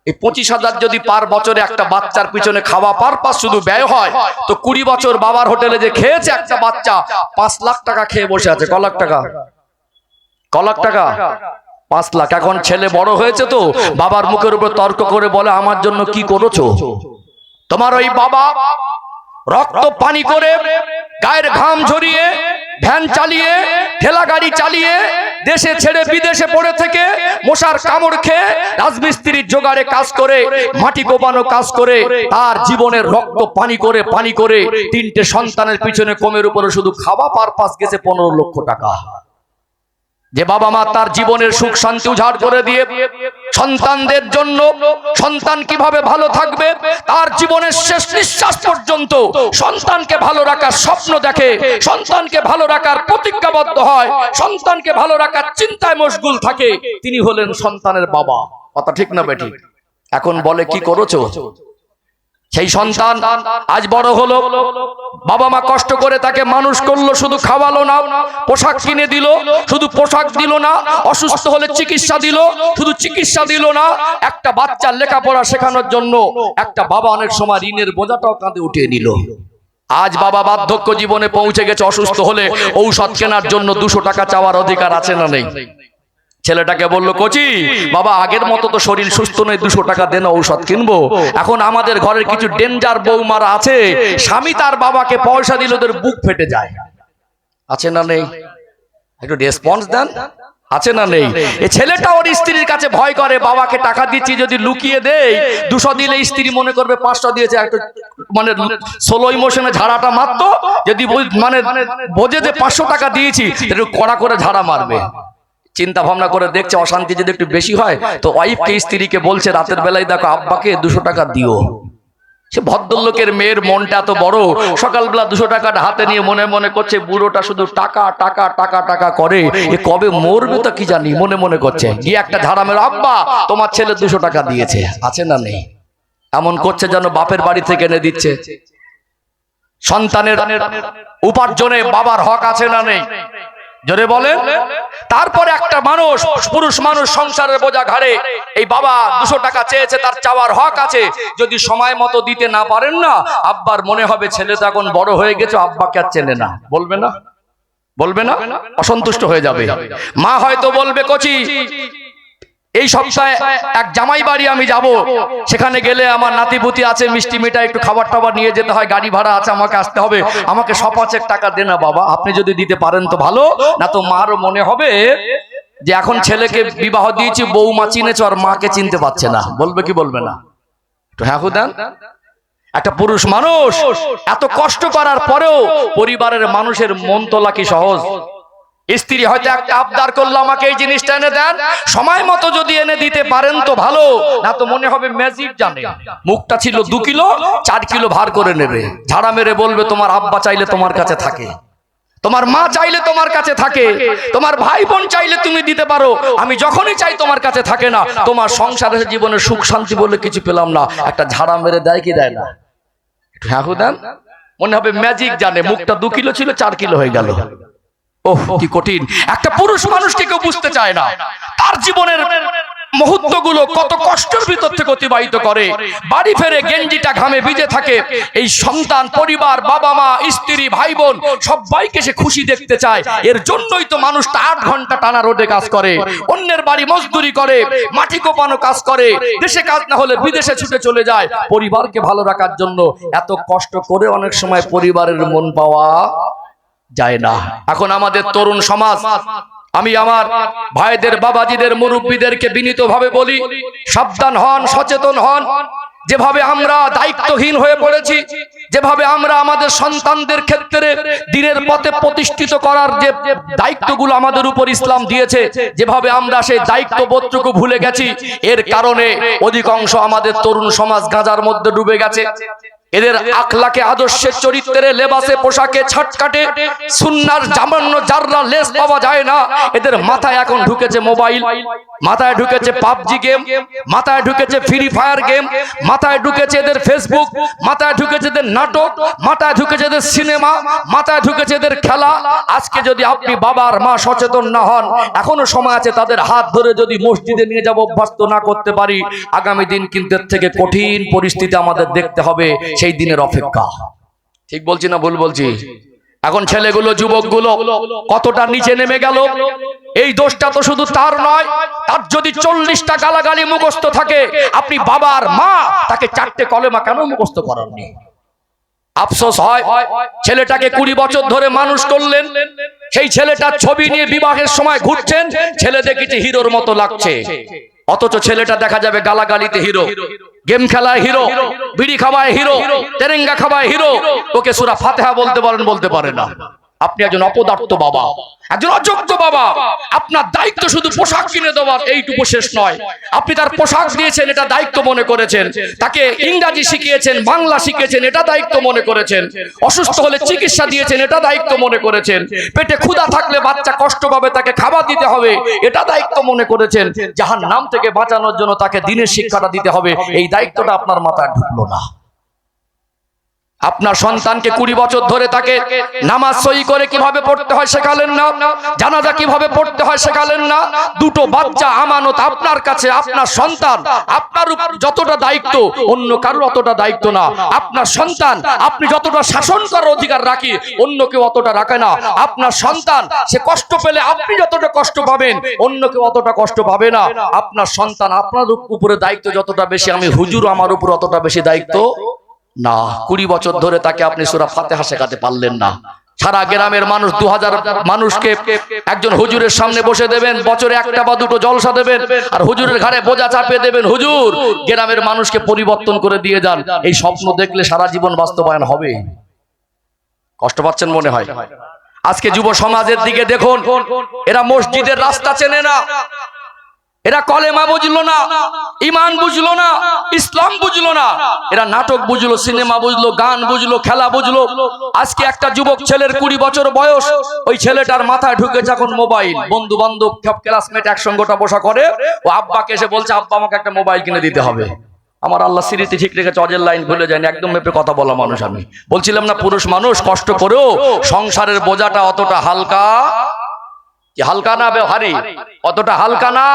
এই 25,000 যদি পার বছরে একটা বাচ্চার পিছনে খাওয়া পারপাস শুধু ব্যয় হয়, তো 20 বছর বাবার হোটেলে যে খেয়েছে একটা বাচ্চা, 5 লাখ টাকা খেয়ে বসে আছে। ক লাখ টাকা? 5 লাখ। এখন ছেলে বড় হয়েছে তো বাবার মুখের উপর তর্ক করে বলে, আমার জন্য কি করেছো? তোমার ওই বাবা রক্ত পানি করে, গায়ের ঘাম ঝরিয়ে, ভ্যান চালিয়ে, ঠেলা গাড়ি চালিয়ে, দেশে ছেড়ে বিদেশে পড়ে থেকে মশার কামড় খেয়ে রাজমিস্ত্রির জোগাড়ে কাজ করে, মাটি কোপানো কাজ করে, তার জীবনের রক্ত পানি করে 3টে সন্তানের পিছনে কমের উপরে শুধু খাওয়া পারপাস গেছে 15 লক্ষ টাকা। যে বাবা মা তার জীবনের সুখ শান্তি উজাড় করে দিয়ে সন্তানদের জন্য, সন্তান কিভাবে ভালো থাকবে তার জীবনের শেষ নিঃশ্বাস পর্যন্ত সন্তানকে ভালো রাখার স্বপ্ন দেখে, সন্তানকে ভালো রাখার প্রতিজ্ঞাবদ্ধ হয়, সন্তানকে ভালো রাখার চিন্তায় মশগুল থাকে, তিনি হলেন সন্তানের বাবা। কথা ঠিক না বেঠিক? এখন বলে কি করেছো? সেই সন্তান আজ বড় হলো, বাবা মা কষ্ট করে তাকে মানুষ করলো, শুধু খাওয়ালো না, পোশাক কিনে দিল, শুধু পোশাক দিল না, অসুস্থ হলে চিকিৎসা দিল, শুধু চিকিৎসা দিল না, একটা বাচ্চার লেখাপড়া শেখানোর জন্য একটা বাবা অনেক সময় ঋণের বোঝাটাও কাঁধে উঠিয়ে নিল। আজ বাবা বার্ধক্য জীবনে পৌঁছে গেছে, অসুস্থ হলে ঔষধ কেনার জন্য 200 টাকা চাওয়ার অধিকার আছে না নেই? ছেলেটাকে বললো, কোচি বাবা আগের মতো তো শরীর সুস্থ নেই, 200 টাকা দেন ঔষধ কিনবো। এখন আমাদের ঘরের কিছু ডেঞ্জার বৌমারা আছে, স্বামী তার বাবাকে পয়সা দিলে ওদের বুক ফেটে যায়। আছে না নেই? একটু রেসপন্স দেন। আছে না নেই? এই ছেলেটা ওর স্ত্রীর কাছে ভয় করে, বাবাকে টাকা দিচ্ছি যদি লুকিয়ে দেই, 200 দিলে স্ত্রী মনে করবে 500 দিয়েছে, একটু স্লো ইমোশনে ঝাড়াটা মারতো, যদি বোঝে যে 500 টাকা দিয়েছি, একটু কড়া করে ঝাড়া মারবে। চিন্তা ভাবনা করে দেখছে অশান্তি যদি একটু বেশি হয়, তো ওয়াইফকে স্ত্রীকে বলছে রাতের বেলায়, দেখো আব্বাকে 200 টাকা দিও। সে ভদ্রলোকের মেয়ের মনটা এত বড়, সকালবেলা 200 টাকাটা হাতে নিয়ে মনে মনে করছে, বুড়োটা শুধু টাকা টাকা টাকা টাকা করে, এ কবে মরবে তো কি জানি, মনে মনে করছে। গিয়ে একটা ঝাড়া মেরে, আব্বা তোমার ছেলে 200 টাকা দিয়েছে। আছে না নেই? এমন করছে যেন বাপের বাড়ি থেকে এনে দিচ্ছে। সন্তানের উপার্জনে বাবার হক আছে না নেই? জোরে বলেন। তারপরে একটা মানুষ, পুরুষ মানুষ সংসারের বোঝা ঘাড়ে, এই বাবা 200 টাকা চেয়েছে, তার চাওয়ার হক আছে, যদি সময় মতো দিতে না পারেন না, আব্বার মনে হবে ছেলে তো এখন বড় হয়ে গেছে, আব্বাকে আর চেনে না, বলবে না? বলবে না? অসন্তুষ্ট হয়ে যাবে। মা হয়তো বলবে, কচি এই সপ্তাহে এক জামাই বাড়ি আমি যাব, সেখানে গেলে আমার নাতিপুতি আছে, মিষ্টি মিঠাই একটু খাবার টাবার নিয়ে যেতে হয়, গাড়ি ভাড়া আছে, আমাকে আসতে হবে, আমাকে 100-5 টাকা দে না বাবা। আপনি যদি দিতে পারেন তো ভালো, না তো মারও মনে হবে যে এখন ছেলেকে বিবাহ দিয়েছি, বৌমা চিনেছ আর মাকে চিনতে পারছে না, বলবে কি বলবে না? একটু হ্যাঁ দেন। একটা পুরুষ মানুষ এত কষ্ট করার পরেও পরিবারের মানুষের মন তোলা কি সহজ? স্ত্রী হয়তো একটা আবদার করলো, আমাকে এই জিনিসটা এনে দেন, সময় মতো যদি এনে দিতে পারেন তো ভালো, না তো মনে হবে ম্যাজিক জানে। মুখটা ছিল 2 কিলো, 4 কিলো ভার করে নেবে, ঝাড়া মেরে বলবে তোমার আব্বা চাইলে তোমার কাছে থাকে, তোমার মা চাইলে তোমার কাছে থাকে, তোমার ভাই বোন চাইলে তুমি দিতে পারো, আমি যখনই চাই তোমার কাছে থাকে না। তোমার সংসারের জীবনে সুখ শান্তি বলে কিছু পেলাম না। একটা ঝাড়া মেরে দেয় কি দেয় না? একটু হ্যাঁ দেন। মনে হবে ম্যাজিক জানে। মুখটা 2 কিলো ছিল, 4 কিলো হয়ে গেল। ওহ কি কঠিন। একটা পুরুষ মানুষকে কেউ বুঝতে চায় না, তার জীবনের মুহূর্তগুলো কত কষ্টের ভিতর থেকে অতিবাহিত করে। বাড়ি ফেরে গেঞ্জিটা ঘামে ভিজে থাকে, এই সন্তান, পরিবার, বাবা মা, স্ত্রী, ভাই বোন সবাইকে সে খুশি দেখতে চায়। এর জন্যই তো মানুষটা 8 ঘন্টা টানা রোডে কাজ করে, অন্যের বাড়ি মজদুরি করে, মাটি কোপানো কাজ করে, দেশে কাজ না হলে বিদেশে ছুটে চলে যায় পরিবারকে ভালো রাখার জন্য। এত কষ্ট করে অনেক সময় পরিবারের মন পাওয়া যায় না। এখন আমাদের তরুণ সমাজ, আমি আমার ভাইদের, বাবাজিদের, মুরব্বীদেরকে বিনীতভাবে বলি, সাবধান হন, সচেতন হন। যেভাবে আমরা দায়িত্বহীন হয়ে পড়েছি, যেভাবে আমরা আমাদের সন্তানদের ক্ষেত্রে দিনের পথে প্রতিষ্ঠিত করার যে দায়িত্বগুলো আমাদের উপর ইসলাম দিয়েছে, যেভাবে আমরা সেই দায়িত্ববোধটুকু ভুলে গেছি, এর কারণে অধিকাংশ আমাদের তরুণ সমাজ গাঁজার মধ্যে ডুবে গেছে। এদের আখলাকে, আদর্শের, চরিত্রে, লেবাসে, পোশাকে ছাট কাটে, সুন্নাহর জামান্য জাররা লেস পাওয়া যায় না। এদের মাথায় এখন ঢুকেছে মোবাইল, মাথায় ঢুকেছে পাবজি গেম, মাথায় ঢুকেছে ফ্রি ফায়ার গেম, মাথায় ঢুকেছে এদের ফেসবুক, মাথায় ঢুকেছে এদের নাটক, মাথায় ঢুকেছে এদের সিনেমা, মাথায় ঢুকেছে এদের খেলা। আজকে যদি আপনি বাবার মা সচেতন না হন, এখনো সময় আছে, তাদের হাত ধরে যদি মসজিদে নিয়ে যাব অভ্যস্ত না করতে পারি, আগামী দিন কিন্তু এর থেকে কঠিন পরিস্থিতি আমাদের দেখতে হবে। সেই দিনের অপেক্ষা। ঠিক বলছি না ভুল বলছি? এখন ছেলেগুলো, যুবকগুলো কতটা নিচে নেমে গেল। এই দোষটা তো শুধু তার নয়, তার যদি 40টা গালাগালি মুখস্থ থাকে, আপনি বাবার মা, তাকে 4টে কলেমা কেন মুখস্থ করাননি? আফসোস হয়, ছেলেটাকে 20 বছর ধরে মানুষ করলেন, সেই ছেলেটার ছবি নিয়ে বিবাহের সময় ঘুরছেন, ছেলে দেখেছে হিরোর মতো লাগছে, অথচ ছেলেটা দেখা যাবে গালাগালিতে হিরো, গেম খেলায় হিরো, বিড়ি খাওয়ায় হিরো, তেরেঙ্গা খাওয়ায় হিরো। ওকে সূরা ফাতিহা বলতে পারেন, বলতে পারে না। আপনি একজন অপদার্থ বাবা, একজন অযোগ্য বাবা। আপনার দায়িত্ব শুধু পোশাক কিনে দেওয়ার, এইটুকু শেষ নয়। আপনি তার পোশাক দিয়েছেন, এটা দায়িত্ব মনে করেছেন। তাকে ইংরেজি শিখিয়েছেন, বাংলা শিখিয়েছেন, এটা দায়িত্ব মনে করেছেন। অসুস্থ হলে চিকিৎসা দিয়েছেন, এটা দায়িত্ব মনে করেছেন। পেটে ক্ষুধা থাকলে বাচ্চা কষ্ট পাবে, তাকে খাবার দিতে হবে, এটা দায়িত্ব মনে করেছেন। জাহান্নাম থেকে বাঁচানোর জন্য তাকে দ্বীনের শিক্ষাটা দিতে হবে, এই দায়িত্বটা আপনার মাথায় ঢুকলো না। আপনার সন্তানকে 20 বছর ধরে তাকে নামাজ সহি করে কিভাবে পড়তে হয় শেখালেন না, জানাজা কিভাবে পড়তে হয় শেখালেন না। 2টো বাচ্চা আমানত আপনার কাছে, আপনার সন্তান, আপনার উপর যতটা দায়িত্ব অন্য কারোর অতটা দায়িত্ব না। আপনার সন্তান আপনি যতটা শাসন করার অধিকার রাখি, অন্য কেউ অতটা রাখে না। আপনার সন্তান সে কষ্ট পেলে আপনি যতটা কষ্ট পাবেন, অন্য কেউ অতটা কষ্ট পাবে না। আপনার সন্তান, আপনার উপরে দায়িত্ব যতটা বেশি, আমি হুজুর আমার উপর অতটা বেশি দায়িত্ব না। 20 বছর ধরে তাকে আপনি সূরা ফাতিহা শেখাতে পারলেন না। সারা গ্রামের মানুষ, 2000 মানুষকে একজন হুজুরের সামনে বসে দেবেন, বছরে 1টা বা 2টো জলসা দেবেন, আর হুজুরের ঘাড়ে বোঝা চাপিয়ে দেবেন, হুজুর গ্রামের মানুষকে পরিবর্তন করে দিয়ে যান। এই স্বপ্ন দেখলে সারা জীবন বাস্তবায়ন হবে? কষ্ট পাচ্ছেন মনে হয়। আজকে যুব সমাজের দিকে দেখুন, এরা মসজিদের রাস্তা চেনে না, এরা কলেমা বুঝলো না, ইমান বুঝলো না, ইসলাম বুঝলো না। এরা নাটক বুঝলো, সিনেমা বুঝলো, গান বুঝলো, খেলা বুঝলো। আজকে একটা যুবক ছেলের 20 বছর বয়স, ওই ছেলেটার মাথায় ঢুকেছে এখন মোবাইল। বন্ধু বান্ধব সব ক্লাসমেট একসঙ্গটা বসা করে, ও আব্বাকে এসে বলছে, আব্বা আমাকে একটা মোবাইল কিনে দিতে হবে। আমার আল্লাহ স্মৃতি ঠিক রেখেছে, অজের লাইন ভুলে যায়নি, একদম মেপে কথা বলা মানুষ আমি। বলছিলাম না, পুরুষ মানুষ কষ্ট করেও সংসারের বোঝাটা অতটা হালকা কি হালকা না ভারী? অতটা হালকা না।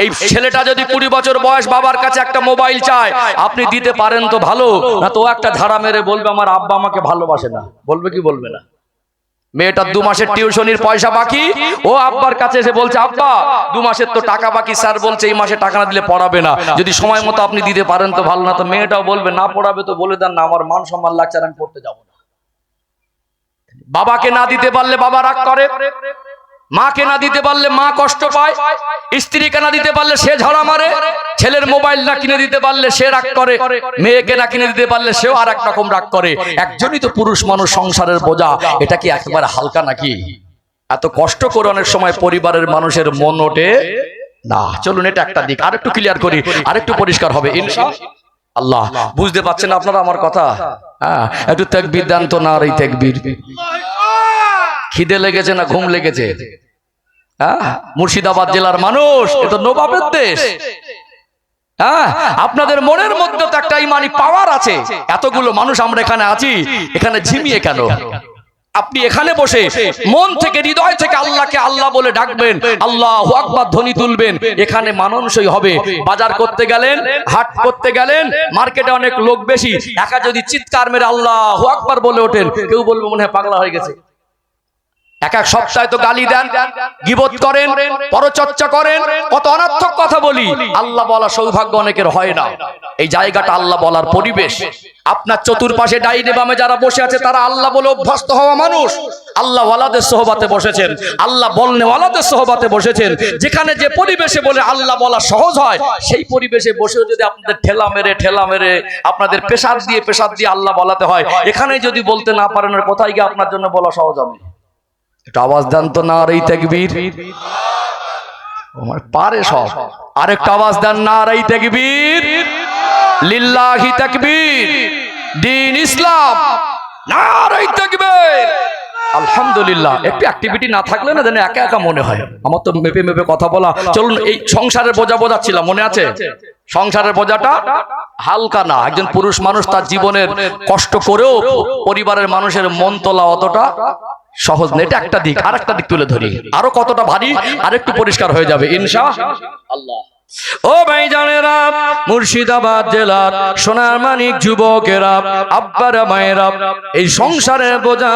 এই ছেলেটা যদি 20 বছর বয়স বাবার কাছে একটা মোবাইল চায়, আপনি দিতে পারেন তো ভালো, না তো একটা ধারা মেরে বলবে আমার আব্বা আমাকে ভালোবাসে না। বলবে কি বলবে না? মেয়েটার 2 মাসের টিউশনির পয়সা বাকি, ও আব্বার কাছে এসে বলছে আব্বা 2 মাসের তো টাকা বাকি, স্যার বলছে এই মাসে টাকা না দিলে পড়াবে না, যদি সময় মতো আপনি দিতে পারেন তো ভালো। না তো মেয়েটাও বলবে না পড়াবে তো বলে দেন না, আমার মান সম্মান লাগছে, আমি পড়তে যাবো না। বাবাকে না দিতে পারলে বাবা রাগ করে, মাকে না দিতে পারলে মা কষ্ট পায়, স্ত্রীকে না দিতে পারলে সে ঝাড়া মারে, ছেলের মোবাইল না কিনে দিতে পারলে সে রাগ করে, মেয়েকে না কিনে দিতে পারলে সেও আর এক রকম রাগ করে। একজনই তো পুরুষ মানুষ, সংসারের বোঝা, এটা কি একেবারে হালকা নাকি? এত কষ্ট করে অনেক সময় পরিবারের মানুষের মন ওঠে না। চলুন এটা একটা দিক, আরেকটু ক্লিয়ার করি, আরেকটু পরিষ্কার হবে ইনশাআল্লাহ। বুঝতে পারছেন আপনারা আমার কথা? হ্যাঁ, একটু তাকবীর দেন তো। না এই তাকবীর। খিদে লেগেছে না ঘুম লেগেছে? হ্যাঁ, মুর্শিদাবাদ জেলার মানুষ, এটা নবাবের দেশ। হ্যাঁ, আপনাদের মনের মধ্যে তো একটা ইমানি পাওয়ার আছে। এতগুলো মানুষ আমরা এখানে আছি, এখানে ঝিমিয়ে কেন? আপনি এখানে বসে মন থেকে, হৃদয় থেকে আল্লাহকে আল্লাহ বলে ডাকবেন, আল্লাহু আকবার ধ্বনি তুলবেন, এখানে মানানসই হবে। বাজার করতে গেলেন, হাট করতে গেলেন, মার্কেটে অনেক লোক বেশি, একা যদি চিৎকার মেরে আল্লাহু আকবার বলে ওঠেন, কেউ বলবে মনে হয় পাগলা হয়ে গেছে। এক এক সপ্তাহে তো গালি দেন, গীবত করেন, পরচর্চা করেন, কত অনর্থক কথা বলি। আল্লাহ বলা সৌভাগ্য অনেকের হয় না। এই জায়গাটা আল্লাহ বলার পরিবেশ। আপনার চতুর্পাশে ডাইনে বামে যারা বসে আছে তারা আল্লাহ বলে অভ্যস্ত হওয়া মানুষ। আল্লাহ ওয়ালাদের সোহবাতে বসেছেন, আল্লাহ বলনে ওয়ালাদের সোহবাতে বসেছেন। যেখানে যে পরিবেশে বলে আল্লাহ বলা সহজ হয়, সেই পরিবেশে বসেও যদি আপনাদের ঠেলা মেরে আপনাদের পেশাদ দিয়ে আল্লাহ বলাতে হয়, এখানে যদি বলতে না পারেন, কোথায় গিয়ে আপনার জন্য বলা সহজ হবে? একটু আওয়াজ দেন তো। না এই তাকবীর পারে সব। আরেকটা আওয়াজ দেন। না এই তাকবীর, লিল্লাহি তাকবীর, দ্বীন ইসলাম। না এই তাকবীর। আলহামদুলিল্লাহ। একটু অ্যাক্টিভিটি না থাকলে না যেন একা একা মনে হয়। আমার তো মেপে কথা বলা। চলুন এই সংসারের বোঝা বোঝাচ্ছিলাম, মনে আছে? সংসারের বোঝাটা হালকা না। একজন পুরুষ মানুষ তার জীবনের কষ্ট করেও পরিবারের মানুষের মন তোলা অতটা সহজ না। এটা একটা দিক। আরেকটা দিক তুলে ধরি, আরো কতটা ভারী আরেকটু পরিষ্কার হয়ে যাবে ইনশাআল্লাহ। ও ভাইজানেরা, মুর্শিদাবাদ জেলার সোনার মানিক যুবকেরা, আব্বারা মায়েরা, এই সংসারের বোঝা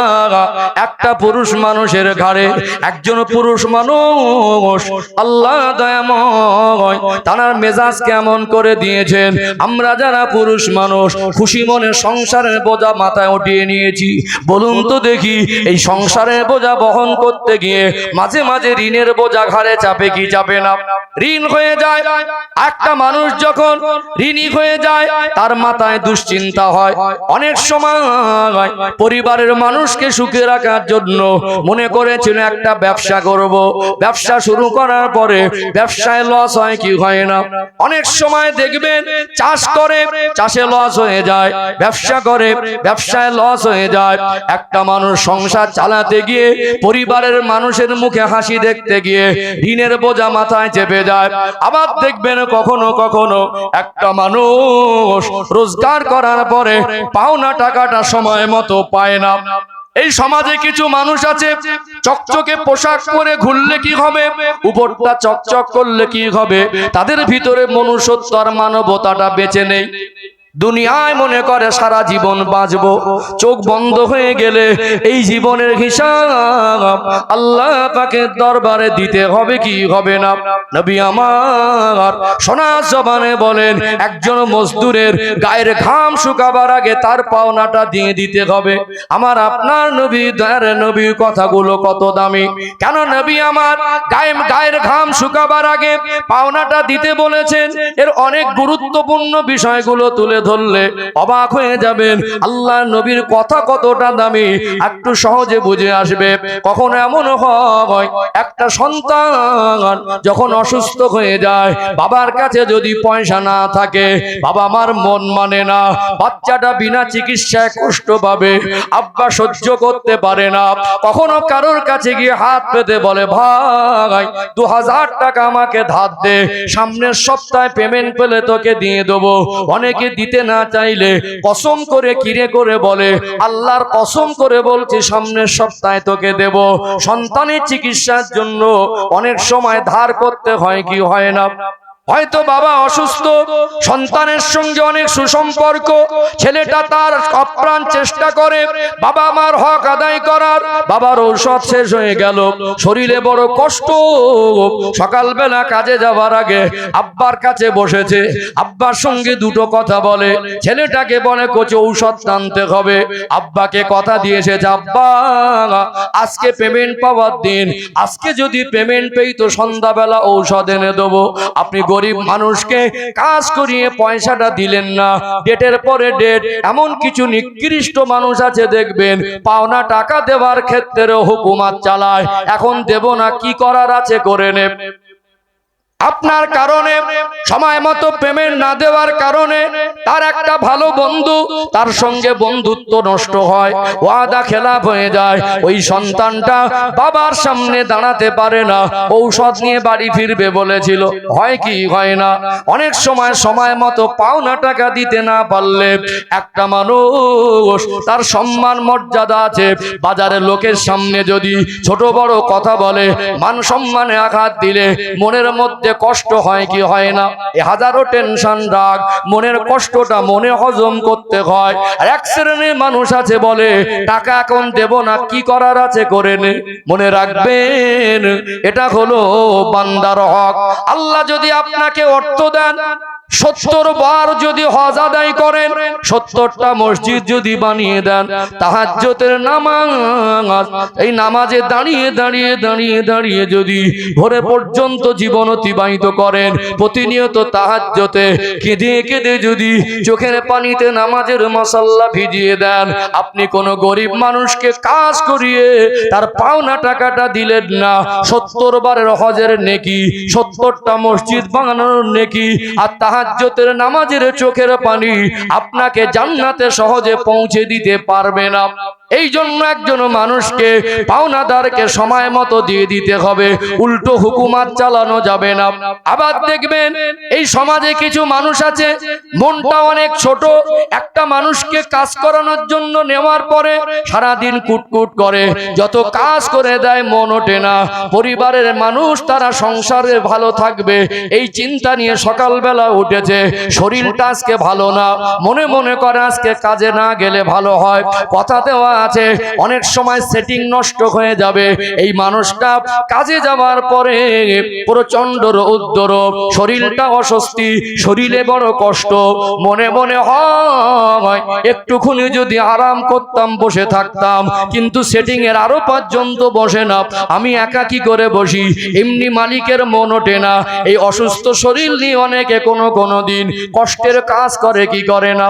একটা পুরুষ মানুষের ঘাড়ে। একজন পুরুষ মানুষ আল্লাহ দয়াময় তার মেজাজ কেমন করে দিয়েছেন। আমরা যারা পুরুষ মানুষ খুশি মনে সংসারের বোঝা মাথায় উঠিয়ে নিয়েছি। বলুন তো দেখি, এই সংসারের বোঝা বহন করতে গিয়ে মাঝে মাঝে ঋণের বোঝা ঘাড়ে চাপে কি চাপে না? ঋণ হয়ে যায়। একটা মানুষ যখন ঋণী হয়ে যায়, তার মাথায় দুশ্চিন্তা হয়। অনেক সময় পরিবারের মানুষকে সুখে রাখার জন্য মনে করেছিল একটা ব্যবসা করব। ব্যবসা শুরু করার পরে ব্যবসায় লস হয় কি হয় না? অনেক সময় দেখবেন চাষ করে, চাষে লস হয়ে যায়, ব্যবসা করে, ব্যবসায় লস হয়ে যায়। একটা মানুষ সংসার চালাতে গিয়ে, পরিবারের মানুষের মুখে হাসি দেখতে গিয়ে ঋণের বোঝা মাথায় চেপে যায়। আবার দেখবেন কখনো কখনো একটা মানুষ রোজগার করার পরে পাওনা টাকাটা সময় মতো পায় না। এই সমাজে কিছু মানুষ আছে, চকচকে পোশাক পরে ঘুরলে কি হবে, উপরটা চকচক করলে কি হবে, তাদের ভিতরে মনুষ্যত্ব আর মানবতাটা বেঁচে নেই। দুনিয়ায় মনে করে সারা জীবন বাঁচবো, চোখ বন্ধ হয়ে গেলে এই জীবনের হিসাব আল্লাহ পাকের দরবারে দিতে হবে কি হবে না? নবী আমার সোনা জবানে বলেন, একজন মজদুরের গায়ের ঘাম শুকাবার আগে তার পাওনাটা দিয়ে দিতে হবে। আমার আপনার নবী, দয়ার নবী কথাগুলো কত দামি! কেন নবী আমার গায়ের ঘাম শুকাবার আগে পাওনাটা দিতে বলেছেন? এর অনেক গুরুত্বপূর্ণ বিষয়গুলো তুলে ধরলে অবাক হয়ে যাবেন। আল্লাহ নবীর কথা কতটা দামি একটু সহজে বুঝে আসবে। কখনো এমন হয়, একটা সন্তান যখন অসুস্থ হয়ে যায়, বাবার কাছে যদি পয়সা না থাকে, বাবা মার মন মানে না, বাচ্চাটা বিনা চিকিৎসায় কষ্ট পাবে, আব্বা সহ্য করতে পারে না। কখনো কারোর কাছে গিয়ে হাত পেতে বলে, ভাই 2000 টাকা আমাকে ধার দে, সামনের সপ্তাহে পেমেন্ট পেলে তোকে দিয়ে দেবো। অনেকে দিতে না চাইলে কসম করে কিরে করে বলে, আল্লাহর কসম করে বলছি সামনের সপ্তাহে তোকে দেব। সন্তানের চিকিৎসার জন্য অনেক সময় ধার করতে হয় কি হয় না? হয়তো বাবা অসুস্থ, সন্তানের সঙ্গে অনেক সুসম্পর্ক, ছেলেটা তার আপ্রাণ চেষ্টা করে বাবা মার হক আদায় করার, বাবার ঔষধ শেষ হয়ে গেল, শরীরে বড় কষ্ট, সকালবেলা কাজে যাওয়ার আগে আব্বার কাছে বসেছে, আব্বার সঙ্গে দুটো কথা বলে, ছেলেটাকে বলে কোচ ঔষধ আনতে হবে। আব্বাকে কথা দিয়েছে, আব্বা আজকে পেমেন্ট পাওয়ার দিন, আজকে যদি পেমেন্ট পেই তো সন্ধ্যাবেলা ঔষধ এনে দেবো। আপনি গরিব মানুষকে কাজ করিয়ে পয়সাটা দিলেন না, ডেটের পরে ডেট। এমন কিছু নিকৃষ্ট মানুষ আছে দেখবেন, পাওনা টাকা দেওয়ার ক্ষেত্রেও হুকুমত চালায়, এখন দেব না, কি করার আছে করে নে। আপনার কারণে সময় মতো পেমেন্ট না দেওয়ার কারণে তার একটা ভালো বন্ধু, তার সঙ্গে বন্ধুত্ব নষ্ট হয়, ওয়াদা খেলাফ হয়ে যায়, ওই সন্তানটা বাবার সামনে দাঁড়াতে পারে না, ঔষধ নিয়ে বাড়ি ফিরবে বলেছিল, হয় কি হয় না? অনেক সময় সময় মতো পাওনা টাকা দিতে না পারলে একটা মানুষ, তার সম্মান মর্যাদা আছে, বাজারের লোকের সামনে যদি ছোট বড় কথা বলে, মান সম্মানে আঘাত দিলে মনের মধ্যে কষ্ট হয় কি হয় না? হাজারো টেনশন রাগ, মনের কষ্টটা মনে হজম করতে হয়। আর এক শ্রেণীর মানুষ আছে বলে, টাকা এখন দেব না, কি করার আছে করে নে। মনে রাখবেন, এটা হলো বান্দার হক। আল্লাহ যদি আপনাকে অর্থ দেন, 70 বার যদি হজ আদায় করেন, 70টা মসজিদ যদি বানিয়ে দেন, তাহাজ্জুদের নামাজ, এই নামাজে দাঁড়িয়ে দাঁড়িয়ে দাঁড়িয়ে দাঁড়িয়ে যদি ভোরে পর্যন্ত জীবন অতিবাহিত করেন, প্রতিনিয়ত তাহাজ্জুদে কেঁদে কেঁদে যদি চোখের পানিতে নামাজের মশাল্লা ভিজিয়ে দেন, আপনি কোনো গরিব মানুষকে কাজ করিয়ে তার পাওনা টাকাটা দিলেন না, 70 বারের হজের নেকি, 70টা মসজিদ বানানোর নেকি, আর তাহাজ্জুদের নামাজের চোখের পানি আপনাকে জান্নাতে সহজে পৌঁছে দিতে পারবে না। এই জন্য একজন মানুষকে পাওনাদারকে সময় মতো দিয়ে দিতে হবে, উল্টো হুকুমত চালানো যাবে না। আবার দেখবেন এই সমাজে কিছু মানুষ আছে, মনটা অনেক ছোট, একটা মানুষকে কাজ করানোর জন্য নেওয়ার পরে সারাদিন কুটকুট করে, যত কাজ করে দেয় মন ওঠে না, পরিবারের মানুষ তারা সংসারে ভালো থাকবে এই চিন্তা নিয়ে সকালবেলা উঠেছে, শরীরটা আজকে ভালো না, মনে মনে করে আজকে কাজে না গেলে ভালো হয়, কথা দেওয়া আছে, অনেক সময় সেটিং নষ্ট হয়ে যাবে। এই মানুষটা কাজে যাওয়ার পরে প্রচন্ড রৌদ্র, শরীরটা অস্বস্তি, শরীরে বড় কষ্ট, মনে মনে হয় একটুখানি যদি আরাম করতাম, বসে থাকতাম, কিন্তু সেটিং এর আরো পর্যন্ত বসে না, আমি একা কি করে বসি, এমনি মালিকের মন ওঠে না। এই অসুস্থ শরীর নিয়ে অনেকে কোনো দিন কষ্টের কাজ করে কি করে না,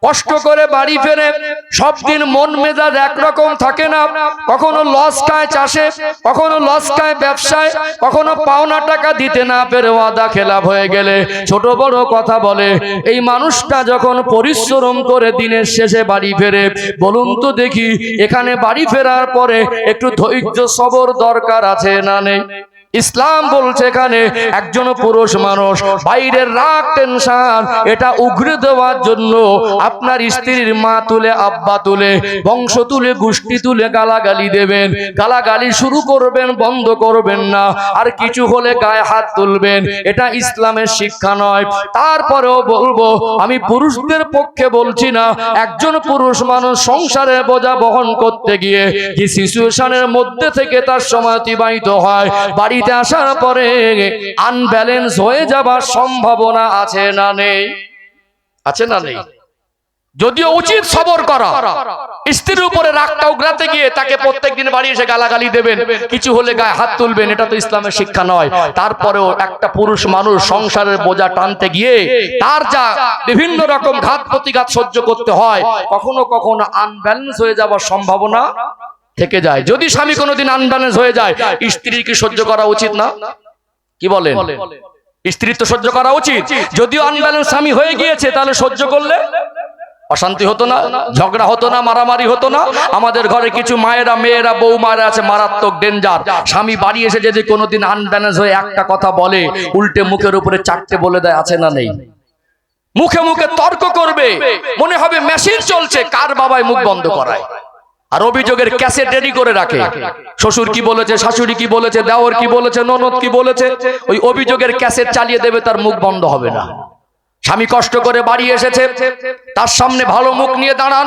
কষ্ট করে বাড়ি ফেরে, সব দিন মন মেজাজ একরকম থাকে না, কখনো লস খায় চাষে, কখনো লস খায় ব্যবসায়, কখনো পাওনা টাকা দিতে না পেরে ওয়াদা খেলাফ হয়ে গেলে ছোট বড় কথা বলে। এই মানুষটা যখন পরিশ্রম করে দিনের শেষে বাড়ি ফেরে, বলুন তো দেখি, এখানে বাড়ি ফেরার পরে একটু ধৈর্য সবর দরকার আছে না নেই? ইসলাম বলছে এখানে একজন পুরুষ মানুষ বাইরের রাগ টেনশন এটা উগরে দেওয়ার জন্য আপনার স্ত্রীর মা তুলে, আব্বা তুলে, বংশ তুলে, গোষ্ঠী তুলে গালাগালি দেবেন, গালাগালি শুরু করবেন, বন্ধ করবেন না, আর কিছু হলে গায়ে হাত তুলবেন, এটা ইসলামের শিক্ষা নয়। তারপরেও বলবো, আমি পুরুষদের পক্ষে বলছি না, একজন পুরুষ মানুষ সংসারের বোঝা বহন করতে গিয়ে যে সিচুয়েশনের মধ্যে থেকে তার সময় অতিবাহিত হয়, বাড়ি আসার পরে আনব্যালেন্স হয়ে যাবার সম্ভাবনা আছে না নেই? আছে না নেই? যদিও উচিত সবর করা, স্ত্রীর উপরে রাগটা উগরাতে গিয়ে তাকে প্রত্যেকদিন বাড়ি এসে গালাগালি দেবেন, কিছু হলে গায়ে হাত তুলবেন, এটা তো ইসলামের শিক্ষা নয়। তারপরেও একটা পুরুষ মানুষ সংসারের বোঝা টানতে গিয়ে তার যা বিভিন্ন রকম ঘাত প্রতিঘাত সহ্য করতে হয়, কখনো কখনো আনব্যালেন্স হয়ে যাওয়ার সম্ভাবনা থেকে যায়। যদি স্বামী কোনোদিন আনব্যালেন্স হয়ে যায়, স্ত্রীর কি সহ্য করা উচিত না? কি বলেন? স্ত্রীর তো সহ্য করা উচিত। যদিও আনব্যালেন্স স্বামী হয়ে গিয়েছে, তাহলে সহ্য করলে অশান্তি হতো না, ঝগড়া হতো না, মারামারি হতো না। আমাদের ঘরে কিছু মায়েরা, মেয়েরা, বউ মায়েরা আছে মারাত্মক ডেঞ্জার। স্বামী বাড়ি এসে যদি কোনোদিন আনব্যালেন্স হয়ে একটা কথা বলে, উল্টে মুখের উপরে 4টে বলে দেয়, আছে না নেই? মুখে মুখে তর্ক করবে, মনে হবে মেশিন চলছে, কার বাবায় মুখ বন্ধ করায়। আর অভিযোগের ক্যাসেট রেডি করে রাখে, শ্বশুর কি বলেছে, শাশুড়ি কি বলেছে, দেওর কি বলেছে, ননদ কি বলেছে, ওই অভিযোগের ক্যাসেট চালিয়ে দেবে, তার মুখ বন্ধ হবে না। স্বামী কষ্ট করে বাড়ি এসেছে, তার সামনে ভালো মুখ নিয়ে দাঁড়ান।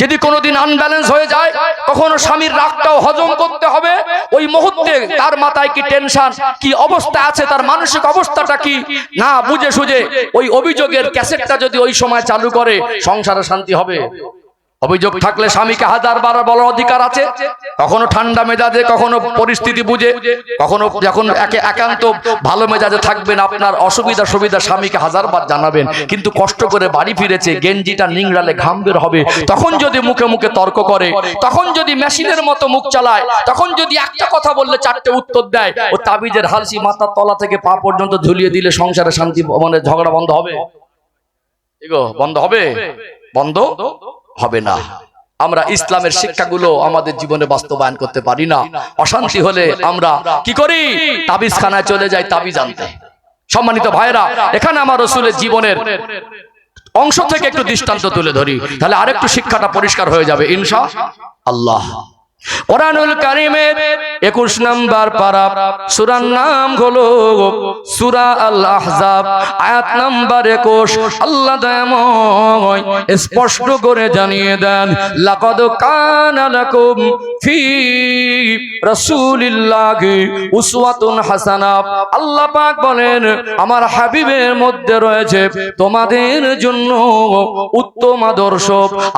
যদি কোনোদিন আনব্যালেন্স হয়ে যায়, কখনো স্বামীর রাগটাও হজম করতে হবে। ওই মুহূর্তে তার মাথায় কি টেনশন, কি অবস্থা আছে, তার মানসিক অবস্থাটা কি, না বুঝে সুঝে ওই অভিযোগের ক্যাসেটটা যদি ওই সময় চালু করে, সংসারে শান্তি হবে। অভিযোগ থাকলে স্বামীকে হাজার বার বলার অধিকার আছে, কখনো ঠান্ডা মেজাজে, কখনো পরিস্থিতি বুঝে, কখনো যখন একান্ত ভালো মেজাজে থাকবেন, আপনার অসুবিধা সুবিধা স্বামীকে হাজার বার জানাবেন। কিন্তু কষ্ট করে বাড়ি ফিরেছে, গেঞ্জিটা নিংড়ালে ঘাম বের হবে, তখন যদি মুখে মুখে তর্ক করে, তখন যদি মেশিনের মতো মুখ চালায়, তখন যদি একটা কথা বললে চারটে উত্তর দেয়, ও তাবিজের হালসি মাথার তলা থেকে পা পর্যন্ত ঝুলিয়ে দিলে সংসারে শান্তি, মানে ঝগড়া বন্ধ হবে? এগো বন্ধ হবে? বন্ধ হবে না। আমরা ইসলামের শিক্ষাগুলো আমাদের জীবনে বাস্তবায়ন করতে পারি না। অশান্তি হলে আমরা কি করি? তাবিজ খানায় চলে যাই তাবিজ আনতে। সম্মানিত ভাইরা, এখানে আমার রাসূলের জীবনের অংশ থেকে একটু দৃষ্টান্ত তুলে ধরি, তাহলে আরেকটু শিক্ষাটা পরিষ্কার হয়ে যাবে ইনশাআল্লাহ। কোরআনুল কারীমের 21 নম্বর পারা, সূরার নাম হলো সূরা আল আহজাব, আয়াত নাম্বার 21। আল্লাহ দয়াময় স্পষ্ট করে জানিয়ে দেন, লাকাদ কানা লাকুম ফি রাসূলিল্লাহি উসওয়াতুন হাসানা। আল্লাহ পাক বলেন, আমার হাবিবের মধ্যে রয়েছে তোমাদের জন্য উত্তম আদর্শ।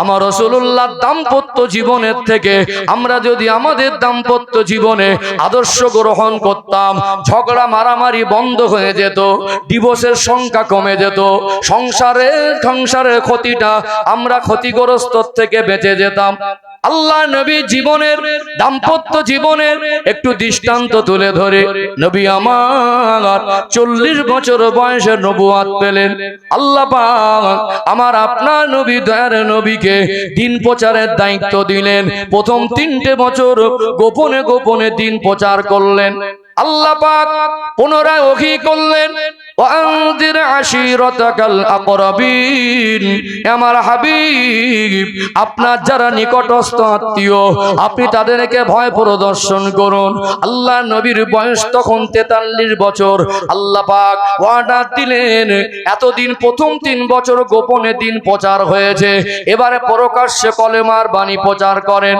আমার রাসূলুল্লাহ দাম্পত্য জীবনের থেকে আমরা যদি আমাদের দাম্পত্য জীবনে আদর্শ গ্রহণ করতাম, ঝগড়া মারামারি বন্ধ হয়ে যেত, ডিভোর্সের সংখ্যা কমে যেত, সংসারের ক্ষতিটা, আমরা ক্ষতিগ্রস্ত থেকে বেঁচে যেতাম। আল্লাহ নবী জীবনের, দাম্পত্য জীবনের একটু দৃষ্টান্ত তুলে ধরে, নবী আমার 40 বছর বয়সে নবুয়ত পেলেন। আল্লাহ পাক আমার আপনার নবী, দয়ার নবীকে দিন প্রচারের দায়িত্ব দিলেন। প্রথম 3টে বছর গোপনে গোপনে দিন প্রচার করলেন। আল্লাহ পাক পুনরায় ওহী করলেন, ওয়ানজির আশিরাতাকাল আকরাবিন। আমার হাবিব, আপনার যারা নিকটস্থ আত্মীয়, আপনি তাদেরকে ভয় প্রদর্শন করুন। আল্লাহ নবীর বয়স তখন 43 বছর। আল্লাহ পাক ওয়াদা দিলেন, এতদিন প্রথম 3 বছর গোপনে দিন প্রচার হয়েছে, এবারে প্রকাশ্যে কলেমার বাণী প্রচার করেন।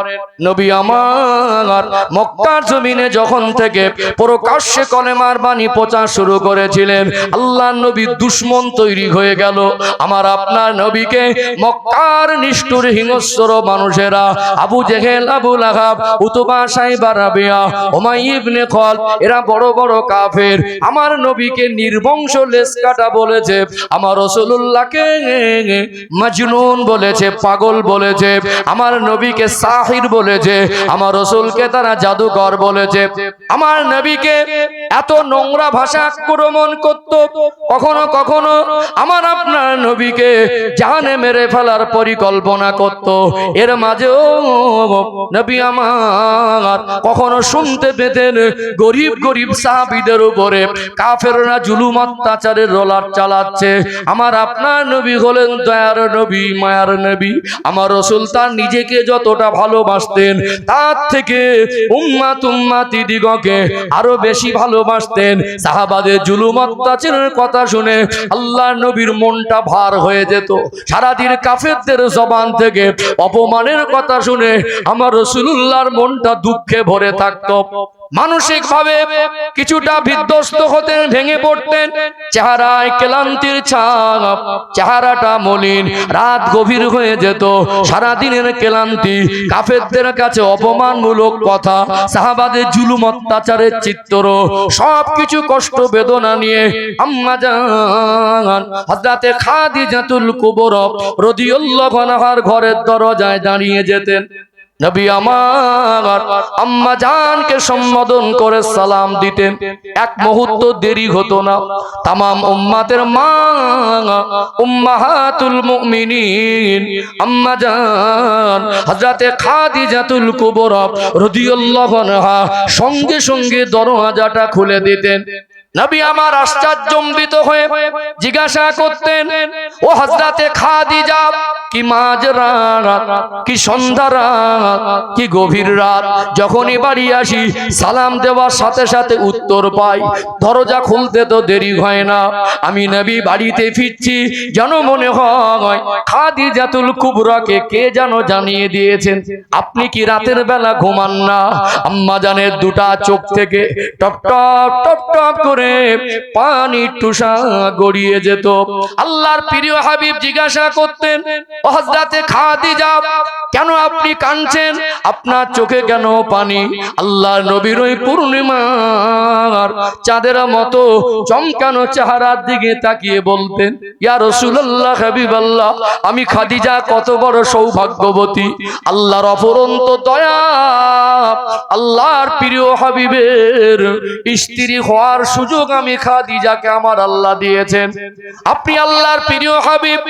নবী আমার মক্কার জমিনে যখন থেকে প্রকাশ্যে কলেমার বাণী প্রচার শুরু করেছিলেন, আল্লাহ নবী দুশমন তৈরি হয়ে গেল। আমার আপনার নবীকে মক্কার নিষ্ঠুর হিংস্র মানুষেরা, আবু জেহেল, আবু লাহাব, উতবা, সাইবা, রাবিয়া, উমাইয়া ইবনে খালদ, এরা বড় বড় কাফের আমার নবীকে নির্বংশ লেসকাটা বলেছে। আমার রাসূলুল্লাহকে মাজনুন বলেছে, পাগল বলেছে। আমার নবীকে সাহির বলেছে, আমার রাসূলকে তারা জাদুকর বলেছে। আমার নবীকে এত নোংরা ভাষা আক্রমণ করত। কখনো কখনো আমার আপনার নবীকে জানে মেরে ফেলার পরিকল্পনা করত। এর মাঝেও নবী আমার কখনো শুনতে পেতেন গরিব গরিব সাহাবীদের উপরে কাফেররা জুলুম অত্যাচারের রোলার চালাচ্ছে। আমার আপনার নবী হলেন দয়ার নবী, মায়ার নবী। আমার রাসূল তার নিজেকে যতটা ভালোবাসতেন, তার থেকে উম্মাতি দিগকে আরো বেশি ভালোবাসতেন। সাহাবাদের জুলুম অত্যাচারের কথা শুনে আল্লাহ নবীর মনটা ভার হয়ে যেত। সারাদিন কাফেরদের জবান থেকে অপমানের কথা শুনে আমার রাসূলুল্লাহর মনটা দুঃখে ভরে থাকতো। মানসিক ভাবে কিছুটা বিধ্বস্ত হতেন, ভেঙে পড়তেন। চেহারায় ক্লান্তির ছাপ, চেহারাটা মলিন, রাত গভীর হয়ে যেত। সারাদিনের ক্লান্তি, কাফেরদের কাছে অপমানমূলক কথা, সাহাবাদের জুলুম অত্যাচারের চিত্র, সবকিছু কষ্ট বেদনা নিয়ে আম্মা জান হযরতে খাদিজাতুল কুবরা রাদিয়াল্লাহু আনহার ঘরের দরজায় দাঁড়িয়ে যেতেন। নবী আমার আম্মা জানকে সম্বোধন করে সালাম দিতেন। এক মুহূর্ত দেরি হতো না। তামাম উম্মাতের মা, উম্মাহাতুল মুমিনিন আম্মা জান হযরতে খাদিজাতুল কুবরা রাদিয়াল্লাহু আনহা সঙ্গে সঙ্গে দরওয়াজাটা খুলে দিতেন। নবী আমার আশ্চর্যজম্বিত হয়ে জিজ্ঞাসা করতেন, ও হযরতে খাদিজা, কি মাঝরাত, কি সন্ধ্যা রাত, কি গভীর রাত, যখনই বাড়ি আসি সালাম দেওয়ার সাথে সাথে উত্তর পাই, দরজা খুলতে তো দেরি হয় না, আমি নবী বাড়িতে ফিরছি, যেন মনে হয় খাদিজাতুল কুবরাকে কে যেন জানিয়ে দিয়েছেন। আপনি কি রাতের বেলা ঘুমান না? আম্মা জানের দুটা চোখ থেকে টপ টপ টপ টপ করে পানি টুসা গড়িয়ে যেত। আল্লাহর প্রিয় হাবিব জিজ্ঞাসা করতেন, ও হযরতে খাদিজা, কেন আপনি কাঁদছেন? আপনার চোখে কেন পানি? আল্লাহর নবীর ওই পূর্ণিমার চাঁদের মতো চমকানো চেহারার দিকে তাকিয়ে বলতেন, ইয়া রাসূলুল্লাহ, হাবিবাল্লাহ, আমি খাদিজা কত বড় সৌভাগ্যবতী, আল্লাহর অফুরন্ত দয়া, আল্লাহর প্রিয় হাবিবের স্ত্রী হওয়ার সুযোগ আমি খাদিজাকে আমার আল্লাহ দিয়েছেন। আপনি আল্লাহর প্রিয় হাবিব,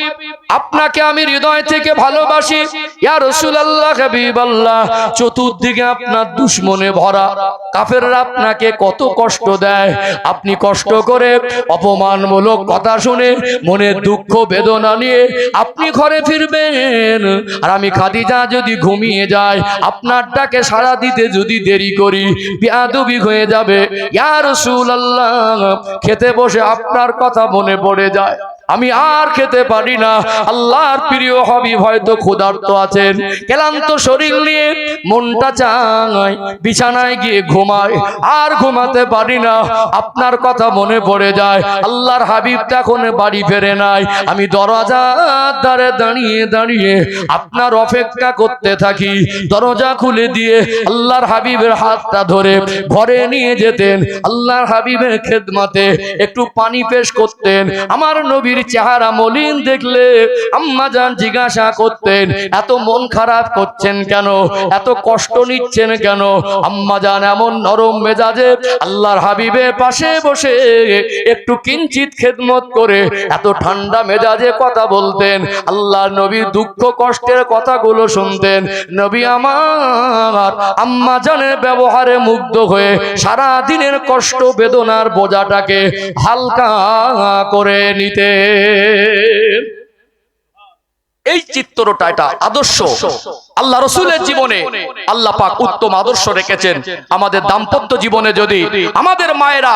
আপনাকে আমি হৃদয় থেকে ভালোবাসি ইয়া রাসূলুল্লাহ, হাবিবাল্লাহ। চতুর্দিকে আপনার দুশমনে ভরা, কাফেররা আপনাকে কত কষ্ট দেয়, আপনি কষ্ট করে অপমানমূলক কথা শুনে মনে দুঃখ বেদনা নিয়ে আপনি ঘরে ফিরবেন, আর আমি খাদিজা যদি ঘুমিয়ে যায়, আপনার ডাকে সাড়া দিতে যদি দেরি করি, বেয়াদবি হয়ে যাবে। ইয়া রাসূলুল্লাহ, খেতে বসে আপনার কথা মনে পড়ে যায়, আমি আর খেতে পারি না। আল্লাহর প্রিয় হাবিব হয়তো ক্ষুধার্ত আছেন, ক্লান্ত শরীর নিয়ে মনটা চায় বিছানায় গিয়ে ঘুমায়, আর ঘুমাতে পারি না, আপনার কথা মনে পড়ে যায়। আল্লাহর হাবিব তখন বাড়ি ফেরে নাই, আমি দরজার ধারে দাঁড়িয়ে দাঁড়িয়ে আপনার অপেক্ষা করতে থাকি। দরজা খুলে দিয়ে আল্লাহর হাবিবের হাতটা ধরে ঘরে নিয়ে যেতেন, আল্লাহর হাবিবের খেদমতে একটু পানি পেশ করতেন। আমার নবীর চেহারা মলিন দেখলে আম্মা জান জিজ্ঞাসা করতেন, এত মন খারাপ করছেন কেন, এত কষ্ট নিচ্ছেন কেন? আম্মা জান এমন নরম মেজাজে আল্লাহর হাবিবের পাশে বসে একটু কিঞ্চিত খেদমত করে এত ঠান্ডা মেজাজে কথা বলতেন। আল্লাহর নবীর দুঃখ কষ্টের কথাগুলো শুনতেন। নবী আমার আম্মা জানের ব্যবহারে মুগ্ধ হয়ে সারা দিনের কষ্ট বেদনার বোঝাটাকে হালকা করে নিতে। এই চিত্রটা, এটা আদর্শ আল্লাহ রাসূলের জীবনে আল্লাহ পাক উত্তম আদর্শ রেখেছেন। আমাদের দাম্পত্য জীবনে যদি আমাদের মায়েরা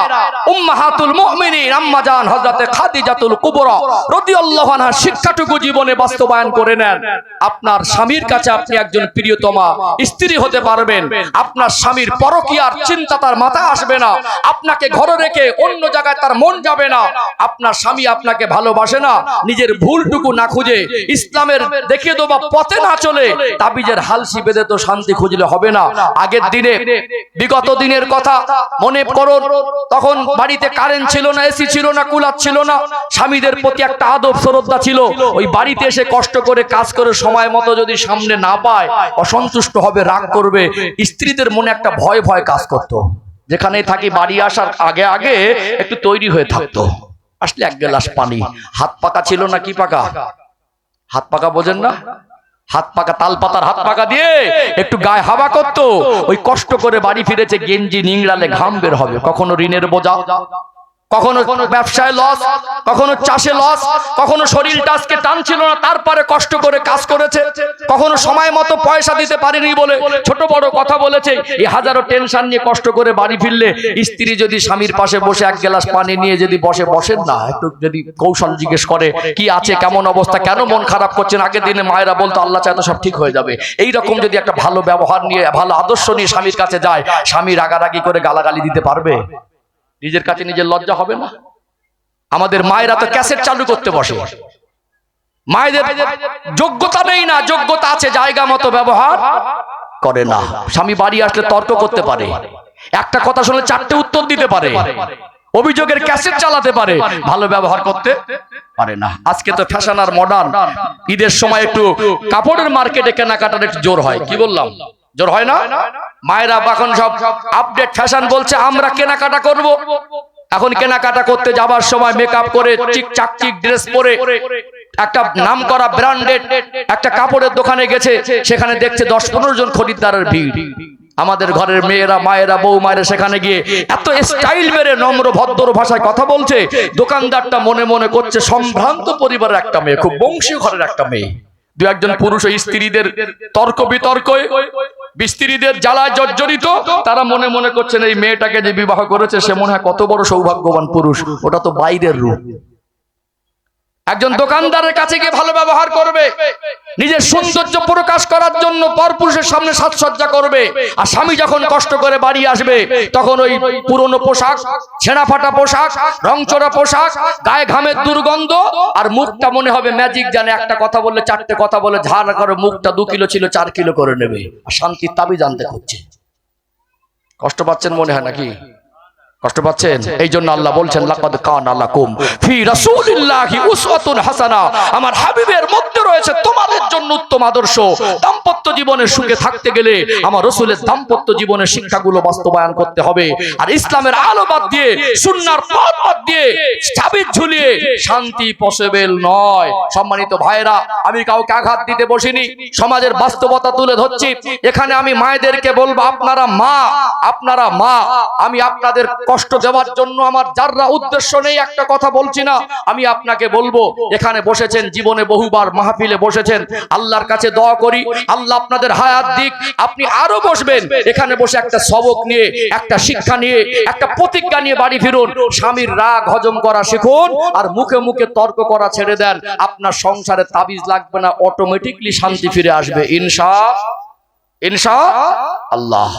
উম্মাহাতুল মুমিনিন আম্মা জান হযরতে খাদিজাতুল কুবরা রাদিয়াল্লাহু আনহা শিক্ষাটুকু জীবনে বাস্তবায়ন করে নেন, আপনার স্বামীর কাছে আপনি একজন প্রিয়তমা স্ত্রী হতে পারবেন। আপনার স্বামীর পরকীয়ার চিন্তা তার মাথায় আসবে না, আপনাকে ঘরে রেখে অন্য জায়গায় তার মন যাবে না। আপনার স্বামী আপনাকে ভালোবাসে না, নিজের ভুলটুকু না খুঁজে ইসলামের দেখিয়ে দেওয়া পথে না চলে তাবিজের হালসি বেঁধে তো শান্তি খুঁজলে হবে না। আগের দিনে বিগত দিনের কথা মনে করুন, তখন বাড়িতে কারেন্ট ছিল না, এসি ছিল না, কুলার ছিল না, স্বামীদের প্রতি একটা আদব শ্রদ্ধা ছিল। ওই বাড়িতে এসে কষ্ট করে কাজ করে সময় মতো যদি সামনে না পায় অসন্তুষ্ট হবে, রাগ করবে। স্ত্রীদের মনে একটা ভয় ভয় কাজ করতো, যেখানেই থাকি বাড়ি আসার আগে আগে একটু তৈরি হয়ে থাকতো, আসলে এক গ্লাস পানি। হাত পাকা ছিল না, কি পাকা? হাত পাকা বোঝেন না? হাত পাকা, তাল পাতার হাত পাকা দিয়ে একটু গায়ে হাওয়া করতো। ওই কষ্ট করে বাড়ি ফিরেছে, গেঞ্জি নিংড়ালে ঘাম বের হবে। কখনো ঋণের বোঝা, কখনো ব্যবসায় লস, কখনো চাষে লস, কখনো শরীরটা আজকে টানছিল না, তারপরে কষ্ট করে কাজ করেছে, কখনো সময় মতো পয়সা দিতে পারেনি বলে ছোট বড় কথা বলেছে। এই হাজারো টেনশন নিয়ে কষ্ট করে বাড়ি ফিরলে স্ত্রী যদি স্বামীর পাশে বসে এক গ্লাস পানি নিয়ে যদি বসেন না, একটু যদি কৌশল জিজ্ঞেস করে কি আছে, কেমন অবস্থা, কেন মন খারাপ করছেন, আগের দিনে মায়েরা বলতো আল্লাহ চায় তো সব ঠিক হয়ে যাবে। এই রকম যদি একটা ভালো ব্যবহার নিয়ে, ভালো আদর্শ নিয়ে স্বামীর কাছে যায়, স্বামী রাগারাগি করে গালাগালি দিতে পারবে? নিজের কাছে নিজের লজ্জা হবে না? আমাদের মায়েরা তো ক্যাসেট চালু করতে বসে। মায়েদের যোগ্যতা নেই না, যোগ্যতা আছে, জায়গা মতো ব্যবহার করে না। স্বামী বাড়ি আসলে তর্ক করতে পারে, একটা কথা শুনলে চারটে উত্তর দিতে পারে, অভিযোগের ক্যাসেট চালাতে পারে, ভালো ব্যবহার করতে পারে না। আজকে তো ফ্যাশন আর মডার্ন, ঈদের সময় একটু কাপড়ের মার্কেটে কেনাকাটার একটু জোর হয়। কি বললাম? জোর হয় না? মায়েরা এখন সব আপডেট ফ্যাশন বলছে, আমরা কেনাকাটা করব। এখন কেনাকাটা করতে যাবার সময় মেকআপ করে, চিক চাকচিক ড্রেস পরে একটা নামকরা ব্র্যান্ডেড একটা কাপড়ের দোকানে গেছে, সেখানে দেখছে 10-15 জন খরিদ্দারের ভিড়। আমাদের ঘরের মেয়েরা, মায়েরা, বউ মায়েরা সেখানে গিয়ে এত স্টাইল মেরে নম্র ভদ্র ভাষায় কথা বলছে, দোকানদারটা মনে মনে করছে সম্ভ্রান্ত পরিবারের একটা মেয়ে, খুব বংশীয় ঘরের একটা মেয়ে। দু একজন পুরুষ ও স্ত্রীদের তর্ক বিতর্কে, স্ত্রীদের জ্বালায় জর্জরিত, তারা মনে মনে করছেন এই মেয়েটাকে যে বিবাহ করেছে সে মনে হয় কত বড় সৌভাগ্যবান পুরুষ, ওটা তো বাইরের রূপ। একজন দোকানদারের কাছে গিয়ে ভালো ব্যবহার করবে, নিজের সৌন্দর্য প্রকাশ করার জন্য পরপুরুষের সামনে সাজসজ্জা করবে, আর স্বামী যখন কষ্ট করে বাড়ি আসবে তখন ওই পুরনো পোশাক, ছেঁড়া ফাটা পোশাক, রংচোরা পোশাক, গায়ে ঘামের দুর্গন্ধ, আর মুখটা মনে হবে ম্যাজিক জানে, একটা কথা বললে চারটে কথা বলে, ঝাল করে মুখটা 2 কিলো ছিল 4 কিলো করে নেবে, আর শান্তির তাবি জানতে খুঁজছে। কষ্ট পাচ্ছেন মনে হয় নাকি? কষ্ট পাচ্ছেন? এই জন্য আল্লাহ বলছেন লাকাদ কানা লাকুম ফি রাসূলিল্লাহি উসওয়াতুন হাসানা, আমার হাবিবের মধ্যে রয়েছে তোমাদের জন্য উত্তম আদর্শ। দাম্পত্য জীবনে সুখে থাকতে গেলে আমার রাসূলের দাম্পত্য জীবনের শিক্ষাগুলো বাস্তবায়ন করতে হবে। আর ইসলামের আলো বাদ দিয়ে, সুন্নাহর পথ বাদ দিয়ে চাবি ঝুলিয়ে শান্তি পসিবল নয়। সম্মানিত ভাইরা, আমি কাউকে আঘাত দিতে বসিনি, সমাজের বাস্তবতা তুলে ধরছি। এখানে আমি মায়েদেরকে বলবো, আপনারা মা, আমি আপনাদের কষ্ট দেওয়ার জন্য আমার যাররা উদ্দেশ্য নেই, একটা কথা বলছি না। আমি আপনাকে বলবো, এখানে বসেছেন, জীবনে বহুবার মাহফিলে বসেছেন, আল্লাহর কাছে দোয়া করি আল্লাহ আপনাদের হায়াত দিক, আপনি আরো বসবেন। এখানে বসে একটা সবক নিয়ে, একটা শিক্ষা নিয়ে, একটা প্রতিজ্ঞা নিয়ে বাড়ি ফিরুন। স্বামীর রাগ হজম করা শিখুন, আর মুখে মুখে তর্ক করা ছেড়ে দেন। আপনার সংসারে তাবিজ লাগবে না, অটোমেটিকলি শান্তি ফিরে আসবে ইনশাআল্লাহ।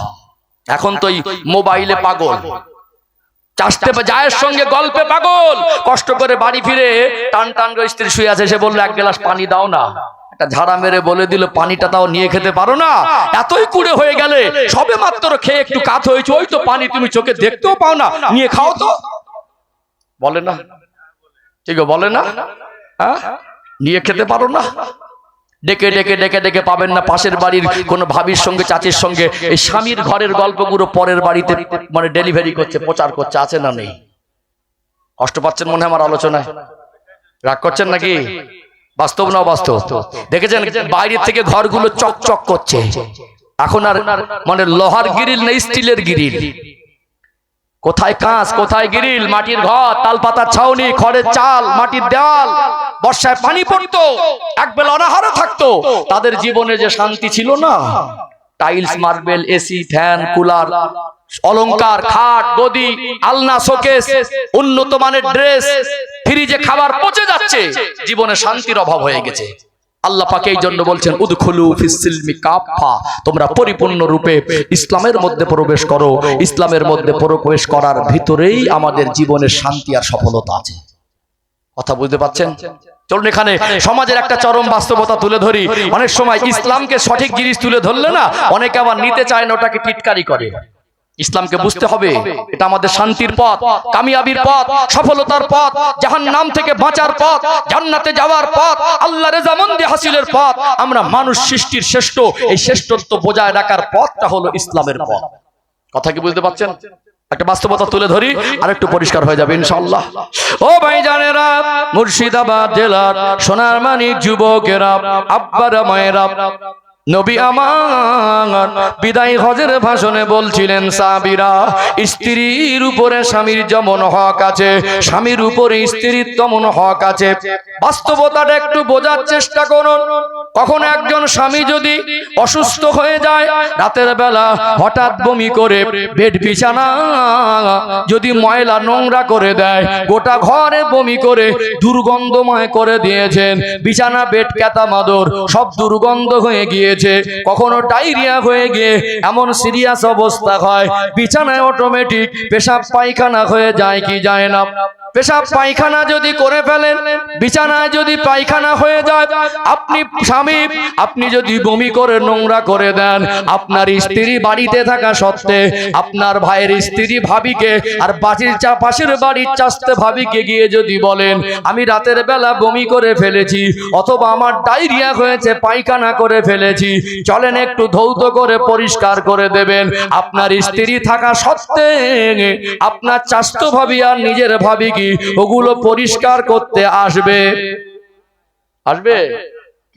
এখন তো মোবাইলে পাগল, চাষতে জায়ের সঙ্গে গল্পে পাগল, কষ্ট করে বাড়ি ফিরে টান টান স্ত্রী শুয়ে আছে, সে বললো 1 গ্লাস পানি দাও না, একটা ঝাড়া মেরে বলে দিল পানিটা তাও নিয়ে খেতে পারো না, এতই কুড়ে হয়ে গেলে, সবে মাত্র খেয়ে একটু কাত হয়েছে, ওই তো পানি তুমি চোখে দেখতেও পাও না, নিয়ে খাও তো, বলে না? ঠিক বলে না? হ্যাঁ, নিয়ে খেতে পারো না? ডেকে ডেকে ডেকে ডেকে পাবেন না পাশের বাড়ির কোনো ভাবির সঙ্গে, চাচির সঙ্গে এই স্বামীর ঘরের গল্পগুলো পরের বাড়িতে মানে ডেলিভারি করছে, প্রচার করছে, আছে না নেই? কষ্ট পাচ্ছেন মনে হয় আমার আলোচনায়? রাগ করছেন নাকি? বাস্তব না বাস্তব? দেখেছেন বাইরে থেকে ঘরগুলো চকচক করছে, এখন আর মানে লোহার গ্রিল না স্টিলের গ্রিল, কোথায় কাঁচ, কোথায় গ্রিল, মাটির ঘর, তালপাতার ছাউনি, খড়ের চাল, মাটির দেওয়াল, বর্ষায় পানি পড়তো, একবেলা অনাহারে থাকতো, তাদের জীবনে যে শান্তি ছিল না, tiles, marble, AC, fan, cooler, অলংকার, খাট, গদি, আলনা, শোকেস, উন্নত মানের ড্রেস, ফ্রিজে খাবার পচে যাচ্ছে, জীবনে শান্তির অভাব হয়ে গেছে। আল্লাহ পাক এই জন্য বলছেন উদখুলু ফিস সিলমি কাফা, তোমরা পরিপূর্ণ রূপে ইসলামের মধ্যে প্রবেশ করো। ইসলামের মধ্যে প্রবেশ করার ভিতরেই আমাদের জীবনের শান্তি আর সফলতা আছে। কথা বুঝতে পারছেন? চলুন এখানে সমাজের একটা চরম বাস্তবতা তুলে ধরি। অনেক সময় ইসলামকে সঠিক জিনিস তুলে ধরলে না, অনেকে আবার নিতে চায় না, ওটাকে টিটকারি করে। ইসলামকে বুঝতে হবে, এটা আমাদের শান্তির পথ, কামিয়াবির পথ, সফলতার পথ, জাহান্নাম থেকে বাঁচার পথ, জান্নাতে যাওয়ার পথ, আল্লাহর রেজামন্দি হাসিলের পথ। আমরা মানুষ সৃষ্টির শ্রেষ্ঠ, এই শ্রেষ্ঠত্ব বজায় রাখার পথটা হলো ইসলামের পথ। কথা কি বুঝতে পারছেন? একটা বাস্তবতা তুলে ধরি, আর একটু পরিষ্কার হয়ে যাবে ইনশাআল্লাহ। ও ভাইজানেরা, মুর্শিদাবাদ জেলার সোনার মানিক যুবকেরা, আব্বারা, মায়েরা, নবী আমার বিদায় হজের ভাষণে বলছিলেন, সাহাবীরা, স্ত্রীর উপরে স্বামীর যেমন হক আছে, স্বামীর উপরে স্ত্রীর তেমন হক আছে। বাস্তবতাটা একটু বোঝার চেষ্টা করুন। কখন একজন স্বামী যদি অসুস্থ হয়ে যায়, রাতের বেলা হঠাৎ বমি করে বেড বিছানা যদি ময়লা নোংরা করে দেয়, গোটা ঘরে বমি করে দুর্গন্ধময় করে দিয়েছেন, বিছানা, বেড, কেতা, মাদর সব দুর্গন্ধ হয়ে গিয়ে, কখনো ডায়রিয়া হয়ে গিয়ে এমন সিরিয়াস অবস্থা হয়, বিছানায় অটোমেটিক পেশাব পায়খানা হয়ে যায় কি যায় না? পেশাব পায়খানা যদি করে ফেলেন, বিছানায় যদি পায়খানা হয়ে যায়, আপনি স্বামী, আপনি যদি বমি করে নোংরা করে দেন, আপনার স্ত্রী বাড়িতে থাকা সত্ত্বে আপনার ভাইয়ের স্ত্রী ভাবিকে আর পাশের বাড়ির চাচতে ভাবিকে গিয়ে যদি বলেন, আমি রাতের বেলা বমি করে ফেলেছি, অথবা আমার ডায়রিয়া হয়েছে, পায়খানা করে ফেলেছি, চলেন একটু ধৌত করে পরিষ্কার করে দেবেন, আপনার স্ত্রী থাকা সত্ত্বে আপনার চাচতো ভাবি আর নিজের ভাবি ওগুলো পরিষ্কার করতে আসবে?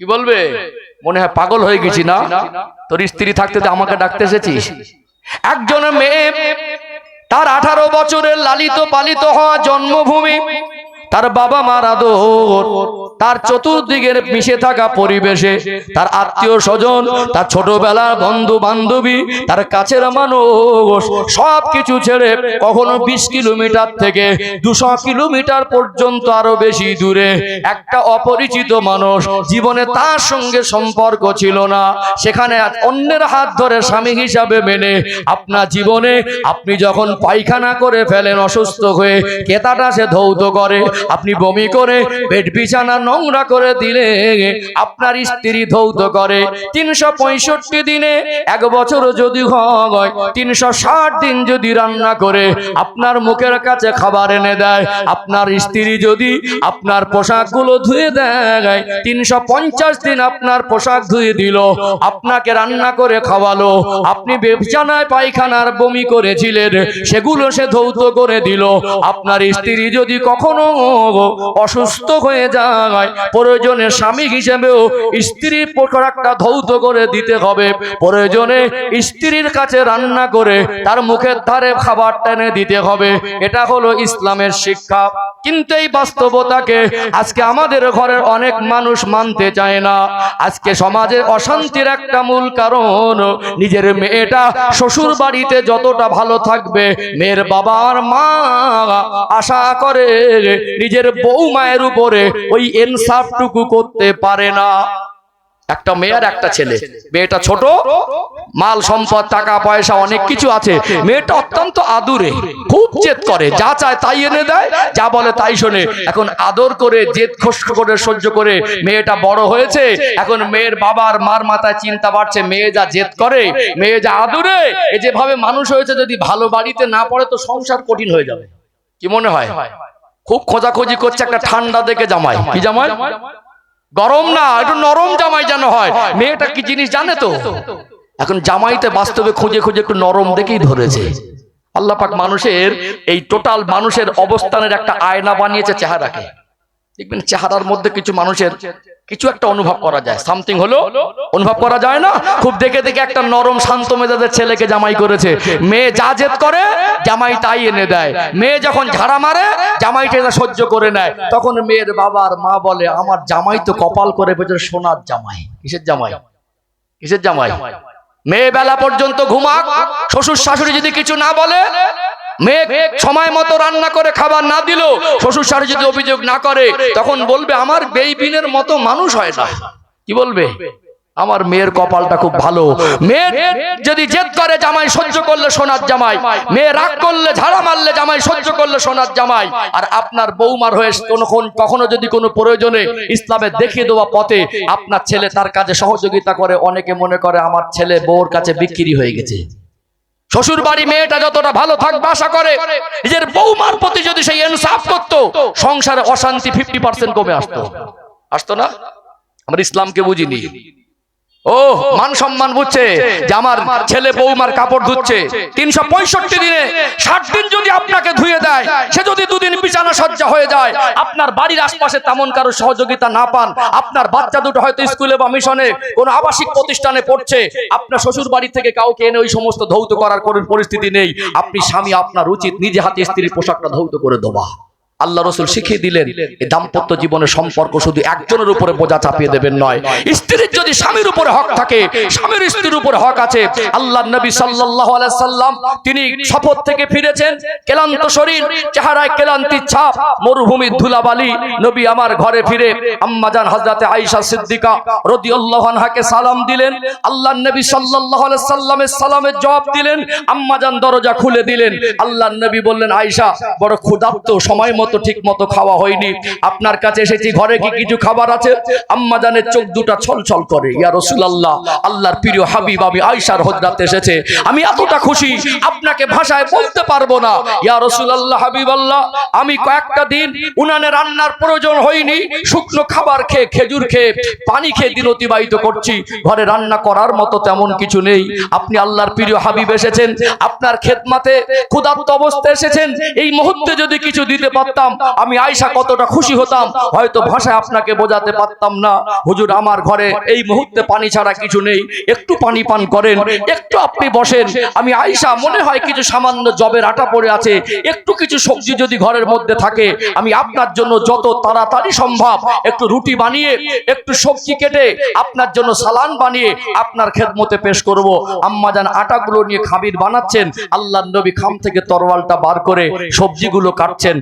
কি বলবে? মনে হয় পাগল হয়ে গেছি না, তোর স্ত্রী থাকতে তো আমাকে ডাকতে এসেছিস। একজন মেয়ে, তার 18 বছরের লালিত পালিত হওয়া জন্মভূমি, তার বাবা মার আদর, তার চতুর্দিকের মিশে থাকা পরিবেশে, তার আত্মীয় স্বজন, তার ছোটবেলার বন্ধু বান্ধবী, তার কাছের মানুষ, সবকিছু ছেড়ে কখনো 20 কিলোমিটার থেকে 200 কিলোমিটার পর্যন্ত আরো বেশি দূরে একটা অপরিচিত মানুষ, জীবনে তার সঙ্গে সম্পর্ক ছিল না, সেখানে অন্যের হাত ধরে স্বামী হিসাবে মেনে আপনার জীবনে আপনি যখন পায়খানা করে ফেলেন অসুস্থ হয়ে, কেতাটা সে ধৌত করে, আপনি বমি করে পেট বিছানা নোংরা করে দিলে আপনার স্ত্রী ধৌত করে। 365 দিনে 1 বছর যদি হয়, 360 দিন যদি রান্না করে আপনার মুখের কাছে খাবার এনে দেয়, আপনার স্ত্রী যদি আপনার পোশাকগুলো ধুয়ে দেয়, 350 দিন আপনার পোশাক ধুয়ে দিল, আপনাকে রান্না করে খাওয়ালো, আপনি বিছানায় পায়খানার বমি করেছিলেন সেগুলো সে ধৌত করে দিল। আপনার স্ত্রী যদি কখনো অসুস্থ হয়ে যায়, প্রয়োজনে স্বামী হিসেবেও স্ত্রীর পোশাকটা ধৌত করে দিতে হবে, প্রয়োজনে স্ত্রীর কাছে রান্না করে তার মুখের ধারে খাবার টেনে দিতে হবে। এটা হলো ইসলামের শিক্ষা। কিন্তু এই বাস্তবতাকে আজকে আমাদের ঘরের অনেক মানুষ মানতে চায় না। আজকে সমাজে অশান্তির একটা মূল কারণ, নিজের মেয়েটা শ্বশুর বাড়িতে যতটা ভালো থাকবে, মেয়ের বাবা আর মা আশা করে নিজের বউ মায়ের উপরে ওই ইনসাফটুকু করতে পারে না। একটা মেয়ে আর একটা ছেলে, মেয়েটা ছোট, মাল সম্পদ টাকা পয়সা অনেক কিছু আছে, মেয়েটা অত্যন্ত আদুরে, খুব জেদ করে, যা চায় তাই এনে দেয়, যা বলে তাই শোনে। এখন আদর করে জেদ কষ্ট করে সহ্য করে মেয়েটা বড় হয়েছে, এখন মেয়ের বাবার মার মাথায় চিন্তা বাড়ছে, মেয়ে যা জেদ করে, মেয়ে যা আদুরে, এ যেভাবে মানুষ হয়েছে যদি ভালো বাড়িতে না পড়ে তো সংসার কঠিন হয়ে যাবে। কি মনে হয়? খুব খোঁজাখুঁজি করছে একটা ঠান্ডা দেখে জামাই। কি জামাই? গরম না, একটু নরম জামাই যেন হয়। মেয়েটা কি জিনিস জানে তো, এখন জামাইতে বাস্তবে খুঁজে খুঁজে একটু নরম দেখেই ধরেছে। আল্লাহ পাক মানুষের এই টোটাল মানুষের অবস্থানের একটা আয়না বানিয়েছে চেহারাকে। দেখবেন চেহারার মধ্যে কিছু মানুষের কিছু একটা অনুভব করা যায়, সামথিং হলো অনুভব করা যায় না। খুব দেখে দেখে একটা নরম শান্ত মেজাজের ছেলেকে জামাই করেছে। মেয়ে যা জেদ করে জামাই তাই এনে দেয়, মেয়ে যখন ঝাড়া মারে জামাইটা এটা সহ্য করে নেয়। তখন মেয়ের বাবা আর মা বলে, আমার জামাই তো কপাল করে বেঁচে সোনার জামাই। কিসের জামাই? কিসের জামাই? মেয়ে বেলা পর্যন্ত ঘুমাক, শ্বশুর শাশুড়ি যদি কিছু না বলে, মেয়ে সময় মতো রান্না করে খাবার না দিল, শ্বশুর শাশুড়ি যদি অভিযোগ না করে, তখন বলবে আমার বেইবিনের মতো মানুষ হয় না। কি বলবে? আমার মেয়ের কপালটা খুব ভালো। মেয়ে যদি জেদ করে জামাই সহ্য করলে সোনার জামাই, মেয়ে রাগ করলে ঝাড়া মারলে জামাই সহ্য করলে সোনার জামাই। আর আপনার বৌমার হয়ে কখনো যদি কোনো প্রয়োজনে ইসলামের দেখিয়ে দেওয়া পথে আপনার ছেলে তার কাজে সহযোগিতা করে, অনেকে মনে করে আমার ছেলে বউর কাছে বিক্রি হয়ে গেছে। শ্বশুর বাড়ি মেয়েটা যতটা ভালো থাকবে আশা করে, নিজের বৌমার প্রতি যদি সেই ইনসাফ করতো, সংসারে অশান্তি 50% কমে আসতো না? আমরা ইসলামকে বুঝিনি। ও মান সম্মান বুঝছে যে আমার ছেলে বৌমার কাপড় ধুচ্ছে, 365 দিনে 60 দিন যদি আপনাকে ধুয়ে দেয়, সে যদি 2 দিন বিছানা সজ্জা হয়ে যায়, আপনার বাড়ির আশপাশে তেমন কারো সহযোগিতা না পান, আপনার বাচ্চা দুটো হয়তো স্কুলে বা মিশনে কোনো আবাসিক প্রতিষ্ঠানে পড়ছে, আপনার শ্বশুর বাড়ি থেকে কাউকে এনে ওই সমস্ত ধৌত করার কোনো পরিস্থিতি নেই, আপনি স্বামী আপনার উচিত নিজে হাতে স্ত্রীর পোশাকটা ধৌত করে দেওয়া। আল্লাহ রাসূল শিখিয়ে দিলেন এই দাম্পত্য জীবনের সম্পর্ক শুধু একজনের উপরে বোঝা চাপিয়ে দেবেন নয়। স্ত্রীর যদি স্বামীর উপরে হক থাকে, স্বামীর স্ত্রীর উপরে হক আছে। আল্লাহর নবী সাল্লাল্লাহু আলাইহি সাল্লাম তিনি সফর থেকে ফিরেছেন, ক্লান্ত শরীর, চেহারায় ক্লান্তির ছাপ, মরুভূমির ধুলাবালি। নবী আমার ঘরে ফিরে আম্মাজান হযরতে আয়েশা সিদ্দিকা রাদিয়াল্লাহু আনহাকে সালাম দিলেন। আল্লাহর নবী সাল্লাল্লাহু আলাইহি সাল্লামের সালামের জবাব দিলেন। আম্মাজান দরজা খুলে দিলেন। আল্লাহর নবী বললেন, আয়েশা বড় ক্ষুধার্ত, সময় মতো ঠিক মতো খাওয়া হয়নি, আপনার কাছে এসেছি, ঘরে কি কিছু খাবার আছে? আম্মা জানের চোখ দুটা ছলছল করে, ইয়া রাসূলুল্লাহ, আল্লাহর প্রিয় হাবিব আমি আয়েশার হযরত এসেছে, আমি এতটা খুশি আপনাকে ভাষায় বলতে পারবো না। ইয়া রাসূলুল্লাহ, হাবিবাল্লাহ, আমি কয়েকটা দিন উনানে রান্নার প্রয়োজন হয়নি, শুকনো খাবার খেয়ে, খেজুর খেয়ে, পানি খেয়ে দিন অতিবাহিত করছি, ঘরে রান্না করার মতো তেমন কিছু নেই। আপনি আল্লাহর প্রিয় হাবিব এসেছেন, আপনার খেদমতে ক্ষুধার্ত অবস্থায় এসেছেন, এই মুহূর্তে যদি কিছু দিতে পারতেন ফিরতাম, আমি আয়েশা কতটা খুশি হতাম, হয়তো ভাষায় আপনাকে বোঝাতে পারতাম না। হুজুর, আমার ঘরে এই মুহূর্তে পানি ছাড়া কিছু নেই, একটু পানি পান করেন, একটু আপনি বসেন। আমি আয়েশা, মনে হয় কিছু সামান্য জবের আটা পড়ে আছে, একটু কিছু সবজি যদি ঘরের মধ্যে থাকে, আমি আপনার জন্য যত তাড়াতাড়ি সম্ভব একটু রুটি বানিয়ে, একটু সবজি কেটে, আপনার জন্য সালান বানিয়ে আপনার খেদমতে পেশ করব। আম্মাজান আটাগুলো নিয়ে খাবির বানাচ্ছেন, আল্লাহর নবী খাম থেকে তরোয়ালটা বার করে সবজিগুলো কাটছেন।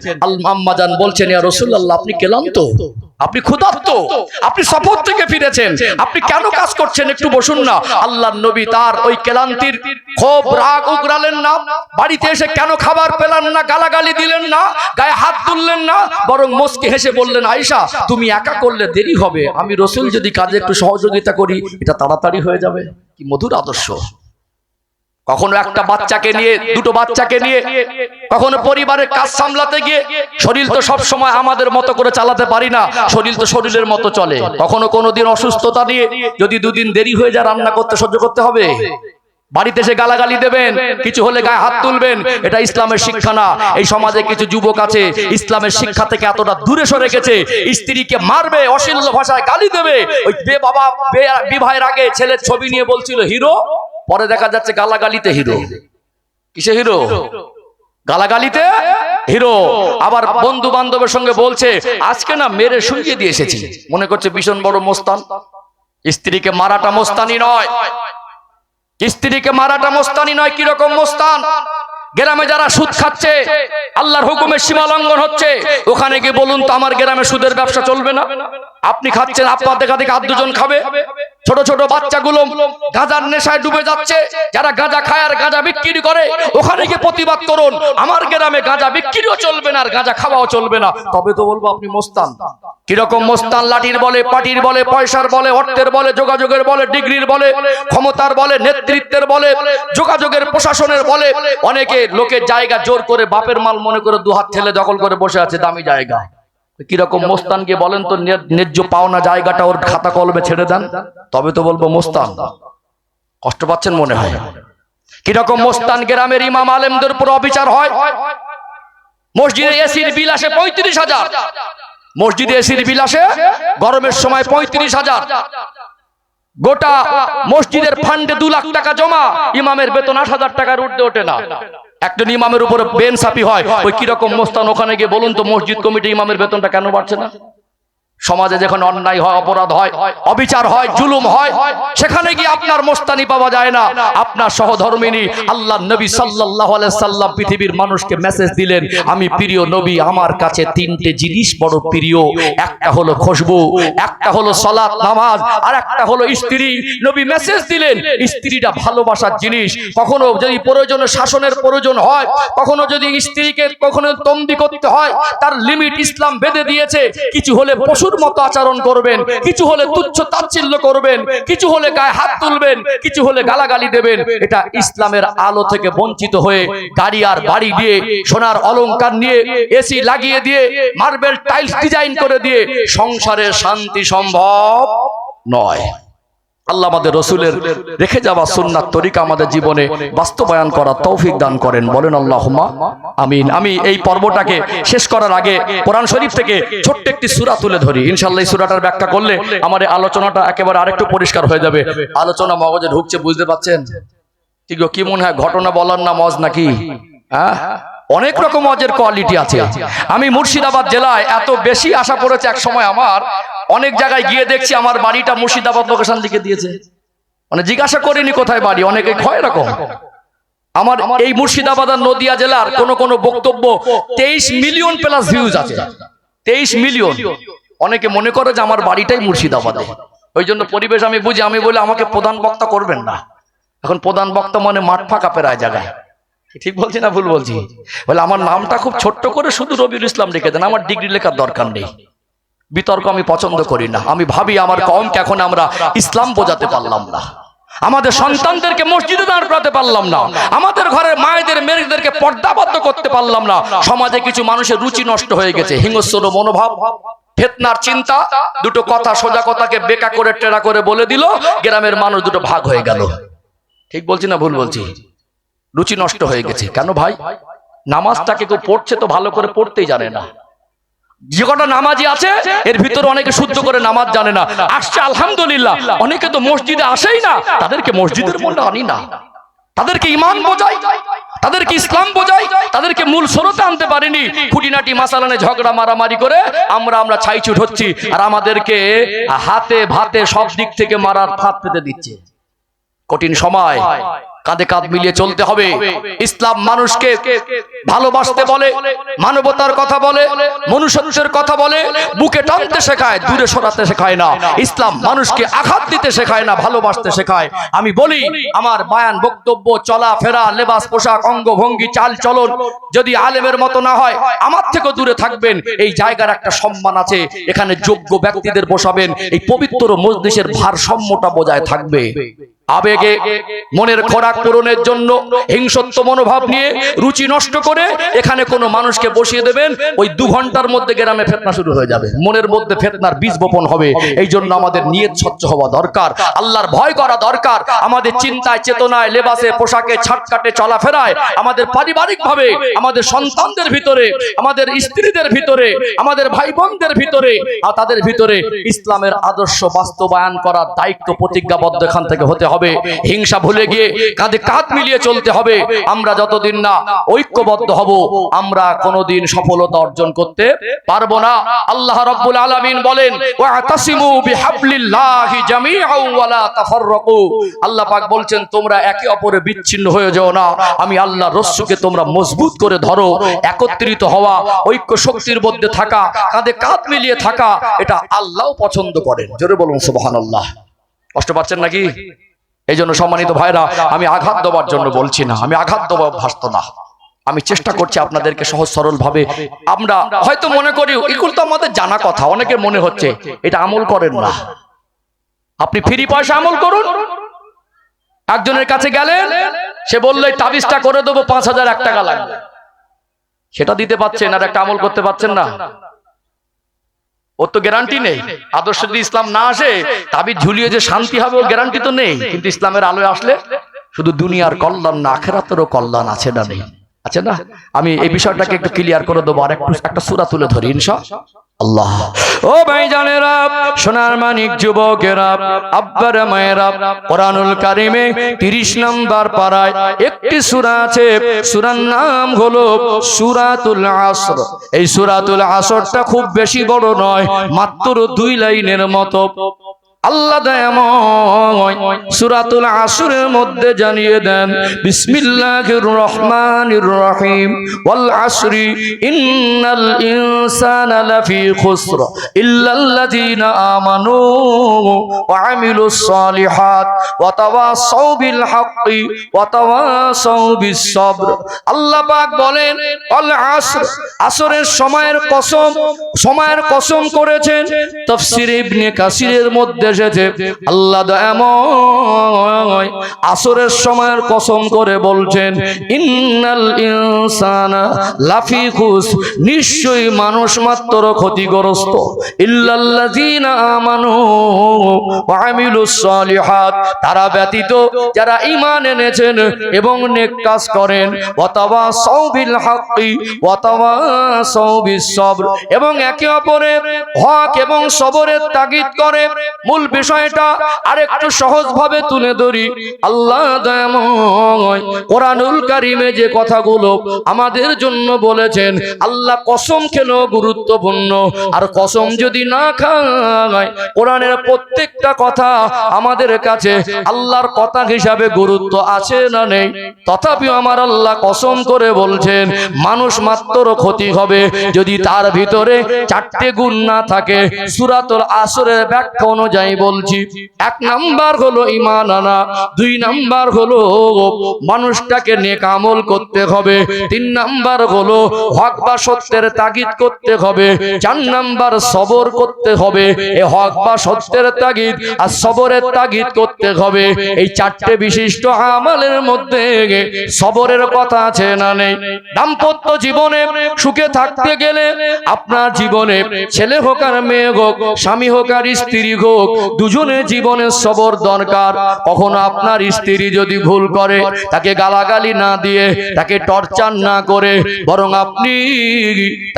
আম্মাজান বলছেন, ইয়া রাসূলুল্লাহ, আপনি ক্লান্ত, আপনি ক্ষুধার্ত, আপনি সফর থেকে ফিরেছেন, আপনি কেন কাজ করছেন, একটু বসুন না। আল্লাহর নবী তার ওই ক্লান্তির ক্ষোভ রাগ উগরালেন না, বাড়িতে এসে কেন খাবার পেলেন না, গালাগালি দিলেন না, গায়ে হাত তুললেন না, বরং মুস্কি হেসে বললেন, আয়েশা, তুমি একা করলে দেরি হবে, আমি রাসূল যদি কাজে একটু সহযোগিতা করি, এটা তাড়াতাড়ি হয়ে যাবে। কি মধুর আদর্শ! কখনো একটা বাচ্চাকে নিয়ে, দুটো বাচ্চাকে নিয়ে, কখনো পরিবারের কাজ সামলাতে গিয়ে, শরীর তো সব সময় আমাদের মতো করে চালাতে পারি না, শরীর তো শরীরের মতো চলে। কখনো কোনোদিন অসুস্থতা নিয়ে যদি দুদিন দেরি হয়ে যায়, রান্না করতে সহ্য করতে হবে। বাড়িতে এসে গালাগালি দেবেন, কিছু হলে গায়ে হাত তুলবেন, এটা ইসলামের শিক্ষা না। এই সমাজে কিছু যুবক আছে ইসলামের শিক্ষা থেকে এতটা দূরে সরে গেছে, স্ত্রীকে মারবে, অশ্লীল ভাষায় গালি দেবে। ওই বাবা বিবাহের আগে ছেলের ছবি নিয়ে বলছিল হিরো, পরে দেখা যাচ্ছে গালাগালিতে হিরো। কিসে হিরো? গালাগালিতে হিরো। আবার বন্ধু বান্ধবের সঙ্গে বলছে, আজকে না মেরে শুইয়ে দিয়ে এসেছি, মনে করছে ভীষণ বড় মোস্তান। স্ত্রীকে মারাটা মোস্তানি নয়, স্ত্রীকে মারাটা মোস্তানি নয়। কিরকম মোস্তান? গ্রামে যারা সুদ খাচ্ছে, আল্লাহর হুকুমের সীমা লঙ্ঘন হচ্ছে, ওখানে গিয়ে বলুন তো আমার গ্রামে সুদের ব্যবসা চলবে না? আপনি খাচ্ছেন, আপনার দেখা দেখে আর দুজন খাবে। ছোট ছোট বাচ্চাগুলো গাঁজার নেশায় ডুবে যাচ্ছে, যারা গাঁজা খায় আর গাঁজা বিক্রি করে, ওখানে গিয়ে প্রতিবাদ করুন, আমার গ্রামে গাঁজা বিক্রিও চলবে না আর গাঁজা খাওয়াও চলবে না। তবে তো বলবো আপনি মোস্তান। কিরকম মোস্তান? লাঠির বলে, পাটির বলে, পয়সার বলে, অর্থের বলে, যোগাযোগের বলে, ডিগ্রির বলে, ক্ষমতার বলে, নেতৃত্বের বলে, যোগাযোগের প্রশাসনের বলে, অনেকে লোকের জায়গা জোর করে বাপের মাল মনে করে দুহাত ঠেলে দখল করে বসে আছে দামি জায়গা। কিরকম মোস্তানকে বলেন তো, ন্যায্য পাওনা জায়গাটা ওর খাতা কলমে ছেড়ে দেন, তবে তো বলবো মোস্তান। কষ্ট পাচ্ছেন মনে হয়। কিরকম মোস্তান? গ্রামের ইমাম আলেমদের উপর অবিচার হয়, মসজিদে এসির বিল আসে 35,000, মসজিদে এসির বিল আসে গরমের সময় 35,000, গোটা মসজিদের ফান্ডে 2 লাখ টাকা জমা, ইমামের বেতন 8,000 টাকার ঊর্ধ্বে ওঠে না। একজন ইমামের উপরে বেনসাফি হয়, ওই কিরকম মোস্তান? ওখানে গিয়ে বলুন তো মসজিদ কমিটি ইমামের বেতনটা কেন বাড়ছে না? সমাজে যখন অন্যায় হয়, অপরাধ হয়, অবিচার হয়, জুলুম হয়, সেখানে গিয়ে আপনার মোস্তানি পাওয়া যায় না। আপনার সহধর্মিনী আল্লাহর নবী সাল্লাল্লাহু আলাইহি সাল্লাম পৃথিবীর মানুষকে মেসেজ দিলেন, আমি প্রিয় নবী, আমার কাছে 3টে জিনিস বড় প্রিয়, একটা হলো খুশবু, একটা হলো সালাত নামাজ, আর একটা হলো স্ত্রী। নবী মেসেজ দিলেন, স্ত্রীটা ভালোবাসার জিনিস। কখনো যদি প্রয়োজনে শাসনের প্রয়োজন হয়, কখনো যদি স্ত্রীকে কখনো তমবি করতে হয়, তার লিমিট ইসলাম বেঁধে দিয়েছে। কিছু হলে পশু মতো আচরণ করবেন, কিছু হলে তুচ্ছ তাচ্ছিল্য করবেন, কিছু হলে গায়ে হাত তুলবেন, কিছু হলে গালাগালি দেবেন। এটা ইসলামের আলো থেকে বঞ্চিত হয়ে গাড়ি আর বাড়ি দিয়ে, সোনার অলংকার নিয়ে, এসি লাগিয়ে দিয়ে, মার্বেল টাইলস ডিজাইন করে দিয়ে সংসারে শান্তি সম্ভব নয়। আল্লাহ আমাদের রসুলের রেখে যাওয়া সুন্নাত তরিকা আমাদের জীবনে বাস্তবায়ন করার তৌফিক দান করেন, বলেন আল্লাহুম্মা আমিন। আমি এই পর্বটাকে শেষ করার আগে কোরআন শরীফ থেকে ছোট্ট একটি সূরা তুলে ধরি। ইনশাআল্লাহ এই সূরাটার ব্যাখ্যা করলে আমার এই আলোচনাটা একেবারে আরেকটু পরিষ্কার হয়ে যাবে। আলোচনা মগজে ঢুকছে, বুঝতে পাচ্ছেন? ঠিক কি মনে হয়, ঘটনা বলার না মজ নাকি? হ্যাঁ, অনেক রকম মজের কোয়ালিটি আছে। আমি মুর্শিদাবাদ জেলায় এত বেশি আশা পড়েছে এক সময়, আমার অনেক জায়গায় গিয়ে দেখছি আমার বাড়িটা মুর্শিদাবাদ লোকেশন লিখে দিয়েছে, মানে জিজ্ঞাসা করিনি কোথায় বাড়ি, অনেকে হয় এরকম। আমার এই মুর্শিদাবাদ আর নদিয়া জেলার কোন বক্তব্য 23 মিলিয়ন প্লাস ভিউজ আছে, 23 মিলিয়ন। অনেকে মনে করে যে আমার বাড়িটাই মুর্শিদাবাদে, ওই জন্য পরিবেশ আমি বুঝি। আমি বলে আমাকে প্রধান বক্তা করবেন না, এখন প্রধান বক্তা মানে মাঠ ফাঁকা প্রায় জায়গায়। ঠিক বলছি না ভুল বলছি? বলে আমার নামটা খুব ছোট্ট করে শুধু রবিউল ইসলাম লিখে দেন, আমার ডিগ্রি লেখার দরকার নেই। বিতর্ক আমি পছন্দ করি না। আমি ভাবি আমার কওমকে এখন আমরা ইসলাম বোঝাতে পারলাম না, আমাদের সন্তানদেরকে মসজিদে দাঁড় করাতে পারলাম না, আমাদের ঘরের মায়েদের মেয়েদেরকে পর্দাবদ্ধ করতে পারলাম না। সমাজে কিছু মানুষের রুচি নষ্ট হয়ে গেছে, হিংস্র মনোভাব, ফিতনার চিন্তা, দুটো কথা সোজা কথাকে বেকা করে টেরা করে বলে দিল, গ্রামের মানুষ দুটো ভাগ হয়ে গেল। ঠিক বলছি না ভুল বলছি? রুচি নষ্ট হয়ে গেছে। কেন ভাই? নামাজটাকে কেউ পড়ছে তো ভালো করে পড়তেই জানে না। যে কটা নামাজি আছে এর ভিতরে অনেকে শুদ্ধ করে নামাজ জানে না, আসছে আলহামদুলিল্লাহ। অনেকে তো মসজিদে আসেই না, তাদেরকে মসজিদের মধ্যে আনি না, তাদেরকে ঈমান বোঝাই, তাদেরকে ইসলাম বোঝাই, তাদেরকে মূল স্রোতে আনতে পারিনি। খুঁটিনাটি মাসালানে ঝগড়া মারামারি করে আমরা ছাইছুট হচ্ছি, আর আমাদেরকে হাতে ভাতে সব দিক থেকে মারার ফাঁদ পেতে দিচ্ছে। কঠিন সময়, কাঁধে কাঁধ মিলিয়ে চলতে হবে। ইসলাম মানুষকে ভালোবাসতে বলে, মানবতার কথা বলে, মনুষ্যত্বের কথা বলে, বুকে টানতে শেখায়, দূরে সরাতে শেখায় না। ইসলাম মানুষকে আঘাত দিতে শেখায় না, ভালোবাসতে শেখায়। আমি বলি, আমার বয়ান, বক্তব্য, চলাফেরা, লেবাস, পোশাক, অঙ্গভঙ্গি, চাল চলন যদি আলেমের মতো না হয়, আমার থেকেও দূরে থাকবেন। এই জায়গার একটা সম্মান আছে, এখানে যোগ্য ব্যক্তিদের বসাবেন, এই পবিত্র মজলিসের ভারসাম্যটা বজায় থাকবে। আবেগে মনের খোরাক পূরণের জন্য হিংসত্ব মনোভাব নিয়ে রুচি নষ্ট করে এখানে কোনো মানুষকে বসিয়ে দেবেন, ওই 2 ঘন্টার মধ্যে গ্রামে ফিতনা শুরু হয়ে যাবে, মনের মধ্যে ফিতনার বীজ বপন হবে। এই জন্য আমাদের নিয়ত স্বচ্ছ হওয়া দরকার, আল্লাহর ভয় করা দরকার। আমাদের চিন্তায়, চেতনায়, লেবাসে, পোশাকে, ছাটকাটে, চলাফেরায়, আমাদের পারিবারিকভাবে, আমাদের সন্তানদের ভিতরে, আমাদের স্ত্রীদের ভিতরে, আমাদের ভাই বোনদের ভিতরে, আর তাদের ভিতরে ইসলামের আদর্শ বাস্তবায়ন করার দায়িত্ব প্রতিজ্ঞাবদ্ধ এখান থেকে হতে হবে। হিংসা ভুলে গিয়ে কাঁধে কাঁধ মিলিয়ে চলতে হবে। আমরা যতদিন না ঐক্যবদ্ধ হব, আমরা কোনোদিন সফলতা অর্জন করতে পারবো না। আল্লাহ রাব্বুল আলামিন বলেন, ওয়াতাসিমু বিহাবলিল্লাহি জামিআন ওয়া লা তাফাররাকু। আল্লাহ পাক বলছেন, তোমরা একে অপরে বিচ্ছিন্ন হয়ে যাও না, আমি আল্লাহর রস্যকে তোমরা মজবুত করে ধরো। একত্রিত হওয়া, ঐক্য শক্তির মধ্যে থাকা, কাঁধে কাঁধ মিলিয়ে থাকা, এটা আল্লাহও পছন্দ করেন। জোরে বলুন সুবহানাল্লাহ। কষ্ট পাচ্ছেন নাকি? এই জন্য সম্মানিত ভাইরা, আমি আঘাত দেওয়ার জন্য বলছি না, আমি আঘাত দেওয়া অভ্যস্ত না। আমি চেষ্টা করছি আপনাদেরকে সহজ সরল ভাবে। আমরা হয়তো মনে করি এগুলো তো আমাদের জানা কথা, অনেকের মনে হচ্ছে এটা আমল করেন না। আপনি ফ্রি পয়সা আমল করুন। একজনের কাছে গেলেন, সে বললে তাবিজটা করে দেবো, 5001 টাকা লাগবে, সেটা দিতে পারছেন আর একটা আমল করতে পারছেন না, ওর তো গ্যারান্টি নেই। আদর্শ যদি ইসলাম না আসে, তাবিজ ঝুলিয়ে যে শান্তি হবে, ও গ্যারান্টি তো নেই। কিন্তু ইসলামের আলোয় আসলে শুধু দুনিয়ার কল্যাণ না, আখিরাতেরও কল্যাণ আছে না নেই? আছে না? আমি এই বিষয়টাকে একটু ক্লিয়ার করে দেবো, আর একটা সূরা তুলে ধরি ইনশাআল্লাহ। ও ভাইজানেরা, সোনার মানিক যুবকেরা, আব্বারা মায়েরা, কোরআনুল কারিমে 30 নম্বর পারায় একটি সূরা আছে, সূরার নাম হলো সূরাতুল আসর। এই সূরাতুল আসরটা খুব বেশি বড় নয়, মাত্র 2 লাইনের মতো। আল্লাহ দয়াময় সূরাতুল আসরের মধ্যে জানিয়ে দেন, বিসমিল্লাহির রহমানির রহিম, ওয়াল আসরি ইন্নাল ইনসানা লাফি খুসর ইল্লাল্লাযীনা আমানু ওয়া আমিলুস সালিহাত ওয়া তাওয়াসাউ বিল হাক্কি ওয়া তাওয়াসাউ বিস সাবর। আল্লাহ পাক বলেন, ওয়াল আসর, আসরের সময়ের কসম করেছেন। তাফসীর ইবনে কাসিরের মধ্যে আল্লাহ দয়াময় আসরের সময়ের কসম করে বলছেন, ইন্নাল ইনসানা লাফি খুসর, নিশ্চয়ই মানুষ মাত্র ক্ষতিগ্রস্ত, ইল্লাল্লাযীনা আমানু ওয়া আমিলুস সালিহাত, তারা ব্যতীত যারা ঈমান এনেছেন এবং নেক কাজ করেন, ওয়া তাওয়াসাউ বিল হাক্কি ওয়া তাওয়াসাউ বিস সাবর, এবং একে অপরের হক এবং সবরের তাগিদ করে। মূল বিষয়টা আরেকটু সহজ ভাবে তুলে ধরি। আল্লাহ দয়াময় কোরআনুল কারিমে যে কথাগুলো আমাদের জন্য বলেছেন, আল্লাহ কসম খেলেও গুরুত্বপূর্ণ, আর কসম যদি না খায়, কোরআনের প্রত্যেকটা কথা আমাদের কাছে আল্লাহর কথা হিসাবে গুরুত্ব আছে না নেই? তথাপিও আমার আল্লাহ কসম করে বলছেন, মানুষ মাত্র ক্ষতি হবে যদি তার ভিতরে 4টে গুণ না থাকে। সূরাতুল আসরের ব্যাখ্যা অনুযায়ী বলছি, 1 নাম্বার হলো ঈমান আনা, 2 নাম্বার হলো মানুষটাকে নেক আমল করতে হবে, 3 নাম্বার হলো হক বা সত্যের তাগিদ করতে হবে, 4 নাম্বার সবর করতে হবে। এই হক বা সত্যের তাগিদ আর সবরের তাগিদ করতে হবে। এই 4টে বিশিষ্ট আমলের মধ্যে সবরের কথা আছে না নেই? দাম্পত্য জীবনে সুখে থাকতে গেলে আপনার জীবনে ছেলে হোক আর মেয়ে হোক, স্বামী হোক আর স্ত্রী হোক, দুজনে জীবনে সবর দরকার। কখনো আপনার স্ত্রী যদি ভুল করে তাকে গালাগালি না দিয়ে, তাকে টর্চার না করে, বরং আপনি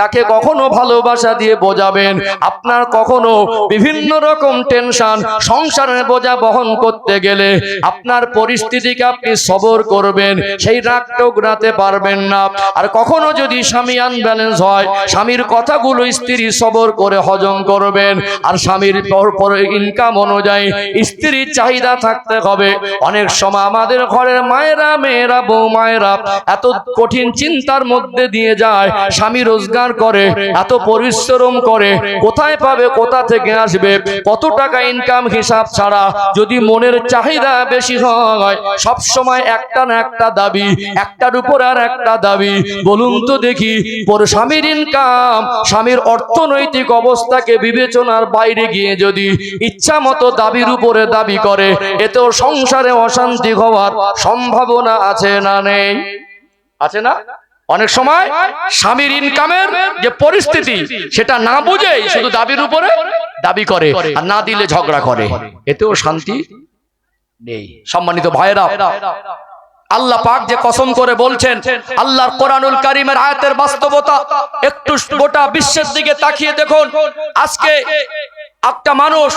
তাকে কখনো ভালোবাসা দিয়ে বোঝাবেন। আপনার কখনো বিভিন্ন রকম টেনশন, সংসারের বোঝা বহন করতে গেলে আপনার পরিস্থিতিকে আপনি সবর করবেন, সেই রাগ টোকরাতে পারবেন না। আর কখনো যদি স্বামী আনব্যালেন্স হয়, স্বামীর কথাগুলো স্ত্রী সবর করে হজম করবেন। আর স্বামীর পর ইনকাম অনুযায়ী স্ত্রীর চাহিদা থাকতে হবে। অনেক সময় আমাদের ঘরের মায়েরা, মেয়েরা, বউ মায়েরা এত কঠিন চিন্তার মধ্যে দিয়ে যায়। স্বামী রোজগার করে, এত পরিশ্রম করে, কোথায় পাবে, কোথা থেকে আসবে, কত টাকা ইনকাম হিসাব ছাড়া যদি মনের চাহিদা বেশি হয়, সব সময় একটা না একটা দাবি, একটার উপর আর একটা দাবি। বলুন তো দেখি, পরে স্বামীর ইনকাম, স্বামীর অর্থনৈতিক অবস্থাকে বিবেচনার বাইরে গিয়ে যদি ইচ্ছা মতো দাবির উপরে দাবি করে, এতেও সংসারে অশান্তি হওয়ার সম্ভাবনা আছে না নেই? আছে না? অনেক সময় স্বামীর ইনকামের যে পরিস্থিতি সেটা না বুঝেই শুধু দাবির উপরে দাবি করে, আর না দিলে ঝগড়া করে, এতেও শান্তি নেই। সম্মানিত ভাইরা, আল্লাহ পাক যে কসম করে বলছেন, আল্লাহর কোরআনুল কারীমের আয়াতের বাস্তবতা একটু গোটা বিশ্বের দিকে তাকিয়ে দেখুন। আজকে একটা মানুষ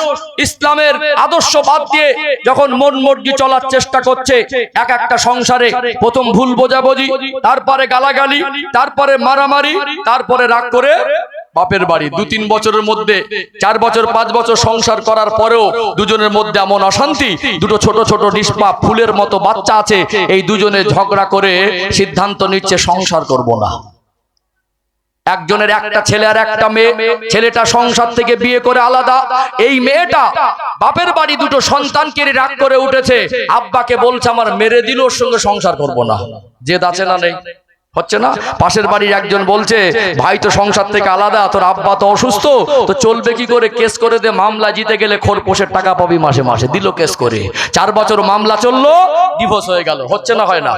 ইসলামের আদর্শ বাদ দিয়ে যখন মন মর্জি চলার চেষ্টা করছে, এক একটা সংসারে প্রথম ভুল বোঝাবুঝি, তারপরে গালাগালি, তারপরে মারামারি, তারপরে রাগ করে বাপের বাড়ি। 2-3 বছরের মধ্যে, 4 বছর 5 বছর সংসার করার পরেও দুজনের মধ্যে এমন অশান্তি, দুটো ছোট ছোট নিষ্পাপ ফুলের মতো বাচ্চা আছে, এই দুজনে ঝগড়া করে সিদ্ধান্ত নিচ্ছে সংসার করব না। একজনের একটা ছেলে আর একটা মেয়ে, ছেলেটা সংসার থেকে বিয়ে করে আলাদা, এই মেয়েটা বাপের বাড়ি দুটো সন্তানকে রাগ করে উঠেছে, আব্বাকে বলছে আমার মেরে দিল, ওর সঙ্গে সংসার করব না। জেদ আছে না নেই? হচ্ছে না? পাশের বাড়ির একজন বলছে ভাই তো সংসার থেকে আলাদা, তোর আব্বা তো অসুস্থ, তো চলবে কি করে, কেস করে দে, মামলা জিতে গেলে খোরপোশের টাকা পাবি মাসে মাসে। দিল কেস করে, 4 বছর মামলা চললো, ডিভোর্স হয়ে গেল। হচ্ছে না হয় না?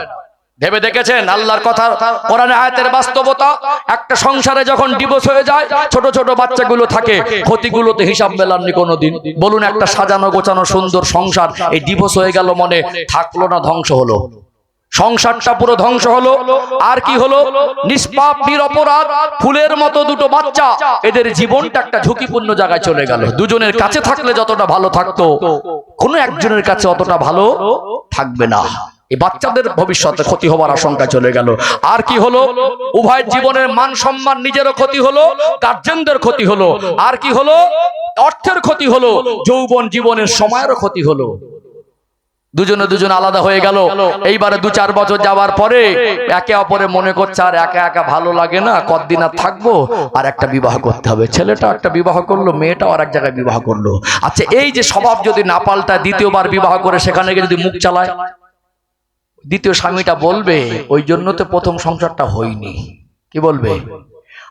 ভেবে দেখেছেন আল্লাহর কথা, কোরআনের আয়াতের বাস্তবতা? একটা সংসারে যখন ডিভোর্স হয়ে যায়, ছোট ছোট বাচ্চাগুলো থাকে, ক্ষতিগুলো তো হিসাব মেলাননি কোনোদিন। বলুন, একটা সাজানো গোছানো সুন্দর সংসার এই ডিভোর্স হয়ে গেল মানে থাকলো না, ধ্বংস হলো, সংসারটা পুরো ধ্বংস হলো। আর কি হলো? নিষ্পাপ নিরপরাধ ফুলের মতো দুটো বাচ্চা, এদের জীবনটা একটা ঝুঁকিপূর্ণ জায়গায় চলে গেল। দুজনের কাছে থাকলে যতটা ভালো থাকতো, কোনো একজনের কাছে অতটা ভালো থাকবে না। এই বাচ্চাদের ভবিষ্যতে ক্ষতি হওয়ার আশঙ্কা চলে গেল। আর কি হলো? উভয় জীবনের মান সম্মান, নিজেরও ক্ষতি হলো, গার্জেনদের ক্ষতি হলো। আর কি হলো? অর্থের ক্ষতি হলো, যৌবন জীবনের সময়েরও ক্ষতি হলো। দুজনে দুজন আলাদা হয়ে গেল। এইবারে 2-4 বছর যাওয়ার পরে একে অপরে মনে করছে আর একা একা ভালো লাগে না, কতদিন আর থাকবো, আর একটা বিবাহ করতে হবে। ছেলেটা একটা বিবাহ করলো, মেয়েটাও আর এক জায়গায় বিবাহ করলো। আচ্ছা, এই যে স্বভাব যদি না পাল্টায়, দ্বিতীয়বার বিবাহ করে সেখানে গিয়ে যদি মুখ চালায়, দ্বিতীয় স্বামীটা বলবে ওই জন্য তো প্রথম সংসারটা হয়নি। কি বলবে?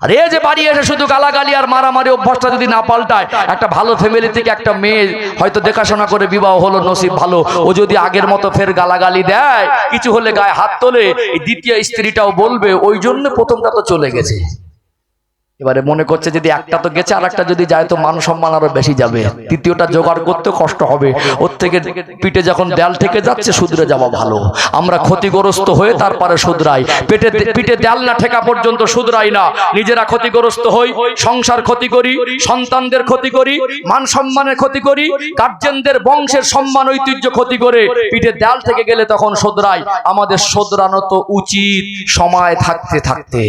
আর এই যে বাড়ি এসে শুধু গালাগালি আর মারামারি অভ্যাসটা যদি না পাল্টায়, একটা ভালো ফ্যামিলি থেকে একটা মেয়ে হয়তো দেখাশোনা করে বিবাহ হলো, নসিব ভালো, ও যদি আগের মতো ফের গালাগালি দেয়, কিছু হলে গায়ে হাত তোলে, এই দ্বিতীয় স্ত্রীটাও বলবে ওই জন্য প্রথমটা তো চলে গেছে। এবারে মনে করছে যদি একটা তো গেছে, আর একটা যদি যায় তো মান সম্মান আরো বেশি যাবে, তৃতীয়টা জোগাড় করতে কষ্ট হবে। ওর থেকে পিঠে যখন দেয়াল থেকে যাচ্ছে, শুধরে যাওয়া ভালো। আমরা ক্ষতিগ্রস্ত হয়ে তারপরে শুধরাই, পিঠে দেয়াল না ঠেকা পর্যন্ত শুধরাই না। নিজেরা ক্ষতিগ্রস্ত হই, সংসার ক্ষতি করি, সন্তানদের ক্ষতি করি, মান সম্মানের ক্ষতি করি, গার্জেনদের বংশের সম্মান ঐতিহ্য ক্ষতি করে পিঠে দেয়াল থেকে গেলে তখন শুধরাই। আমাদের শুধরানো তো উচিত সময় থাকতে থাকতে।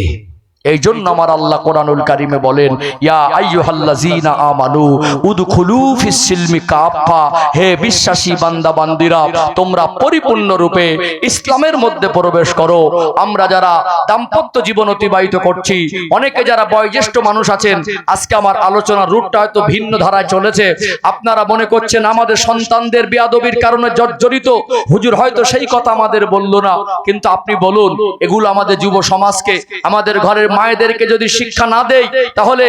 এই জন্য আমার আল্লাহ কোরআনুল কারীমে বলেন, ইয়া আইয়ুহাল্লাযীনা আমানু উদখুলু ফিস সিলমি কাফা, হে বিশ্বাসী বান্দা বান্দিরা, তোমরা পরিপূর্ণ রূপে ইসলামের মধ্যে প্রবেশ করো। আমরা যারা দাম্পত্য জীবন অতিবাহিত করছি, অনেকে যারা বয়োজ্যেষ্ঠ মানুষ আছেন, আজকে আমার আলোচনার রুটটা হয়তো ভিন্ন ধারায় চলেছে। আপনারা মনে করছেন আমাদের সন্তানদের বেয়াদবির কারণে জর্জরিত, হুজুর হয়তো সেই কথা আমাদের বলল না। কিন্তু আপনি বলুন, এগুলো আমাদের যুব সমাজকে, আমাদের ঘরের মায়েদেরকে যদি শিক্ষা না দেই, তাহলে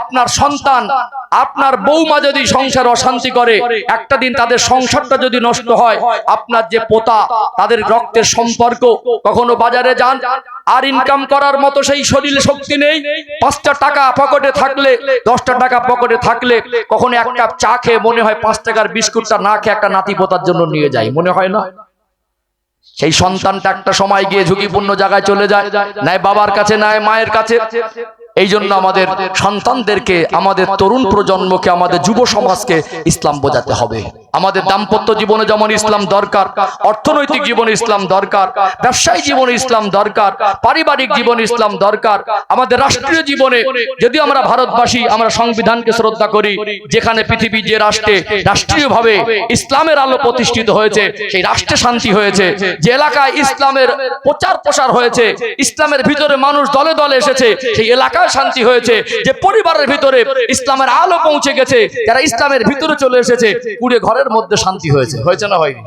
আপনার সন্তান, আপনার বৌমা যদি সংসার অশান্তি করে, একটা দিন তাদের সংসারটা যদি নষ্ট হয়, আপনার যে পোতা, তাদের রক্তের সম্পর্ক, কখনো বাজারে যান আর ইনকাম করার মতো সেই শরীর শক্তি নেই, 5টা টাকা পকেটে থাকলে, 10টা টাকা পকেটে থাকলে কখনো এক কাপ চা খেয়ে মনে হয় 5 টাকার বিস্কুটটা না খেয়ে একটা নাতি পোতার জন্য নিয়ে যায়, মনে হয় না? সেই সন্তানটা একটা সময় গিয়ে ঝুঁকিপূর্ণ জায়গায় চলে যায়, নাই বাবার কাছে, নাই মায়ের কাছে। এই জন্য আমাদের সন্তানদেরকে, আমাদের তরুণ প্রজন্মকে, আমাদের যুব সমাজকে ইসলাম বোঝাতে হবে। আমাদের দাম্পত্য জীবনে যেমন ইসলাম দরকার, অর্থনৈতিক জীবনে ইসলাম দরকার, ব্যবসায়িক জীবনে ইসলাম দরকার, পারিবারিক জীবনে ইসলাম দরকার, আমাদের রাষ্ট্রীয় জীবনে, যদি আমরা ভারতবাসী, আমরা সংবিধানকে শ্রদ্ধা করি, যেখানে পৃথিবীর যে রাষ্ট্রে রাষ্ট্রীয়ভাবে ইসলামের আলো প্রতিষ্ঠিত হয়েছে, সেই রাষ্ট্রে শান্তি হয়েছে, যে এলাকায় ইসলামের প্রচার প্রসার হয়েছে, ইসলামের ভিতরে মানুষ দলে দলে এসেছে, সেই এলাকায় শান্তি হয়েছে, যে পরিবারের ভিতরে ইসলামের আলো পৌঁছে গেছে, যারা ইসলামের ভিতরে চলে এসেছে, পুরো ঘরের মধ্যে শান্তি হয়েছে। হয়েছে না হয়নি?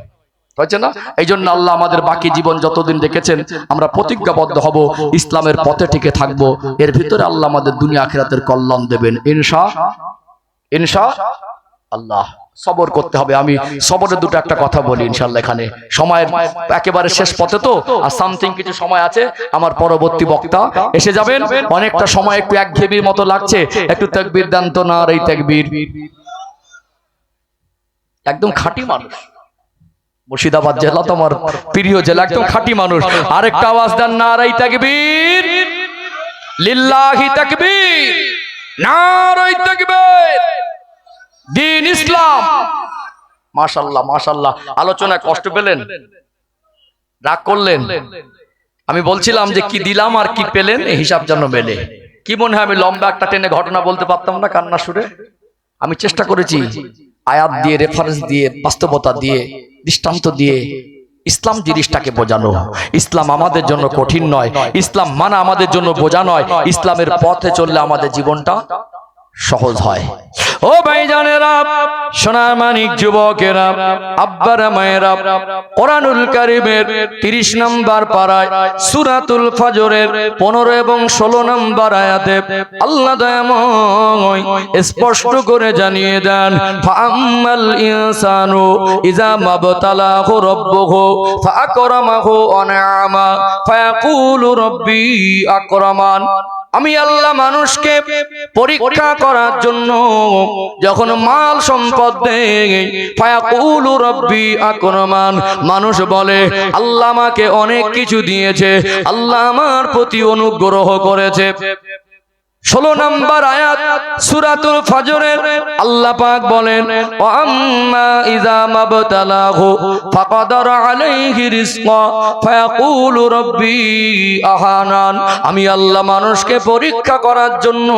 হয়েছে না? এই জন্য আল্লাহ আমাদের বাকি জীবন যতদিন রেখেছেন, আমরা প্রতিজ্ঞাবদ্ধ হব ইসলামের পথে টিকে থাকবো। এর ভিতরে আল্লাহ আমাদের দুনিয়া আখিরাতের কল্যাণ দেবেন ইনশাআল্লাহ। সবর করতে হবে। আমি সবরের দুটো একটা কথা বলি ইনশাআল্লাহ। এখানে সময়ের একেবারে শেষ পথে তো, আর সামথিং কিছু সময় আছে, আমার পরবর্তী বক্তা এসে যাবেন। অনেকটা সময় একটু একঘেয়েমির মতো লাগছে, একটু তাকবীর দেন তো। না রে তাকবীর। একদম খাঁটি মানুষ, মুর্শিদাবাদ জেলা তো আমার প্রিয় জেলা, একদম খাঁটি মানুষ। আরেকটা আওয়াজ দেন, না রে তাকবীর, লিল্লাহি তাকবীর, না রে তাকবীর, দ্বীন ইসলাম। মাশাআল্লাহ মাশাআল্লাহ। আলোচনায় কষ্ট পেলেন? রাগ করলেন? আমি বলছিলাম যে কি দিলাম আর কি পেলেন, এই হিসাব যেন মেলে। কি মনে হয় আমি লম্বা একটা টেনে ঘটনা বলতে পারতাম না কান্না সুরে? আমি চেষ্টা করেছি আয়াত দিয়ে, রেফারেন্স দিয়ে, বাস্তবতা দিয়ে, দৃষ্টান্ত দিয়ে ইসলাম জিনিসটাকে বোঝানো। ইসলাম আমাদের জন্য কঠিন নয়, ইসলাম মানা আমাদের জন্য বোঝা নয়। ইসলামের পথে চললে আমাদের জীবনটা সহজ হয়। ও ভাইজানেরা, সোনার মানিক যুবকেরা, আব্বারা মায়েরা, কোরআনুল কারীমের 30 নম্বর পারায় সূরাতুল ফজরের 15 এবং 16 নম্বর আয়াতে আল্লাহ দয়াময় স্পষ্ট করে জানিয়ে দেন, ফাআম্মাল ইনসানু ইযা মাবতালাহু রাব্বুহু ফাআকরামাহু ওয়া না'আমা ফায়াকুলু রাব্বি আকরামান। আমি আল্লাহ মানুষকে পরীক্ষা করার জন্য যখন মাল সম্পদ দেই, ফায়াকুলু রাব্বি আকরামান, মানুষ বলে আল্লাহ আমাকে অনেক কিছু দিয়েছে, আল্লাহ আমার প্রতি অনুগ্রহ করেছে। 16 নম্বর আয়াত সূরাতুল ফজরের আল্লাহ পাক বলেন, ওয়া আম্মা ইযা মাবতালাহু ফাকাদারা আলাইহি রিজকা ফায়াকুলু রাব্বি আহানান। আমি আল্লাহ মানুষকে পরীক্ষা করার জন্য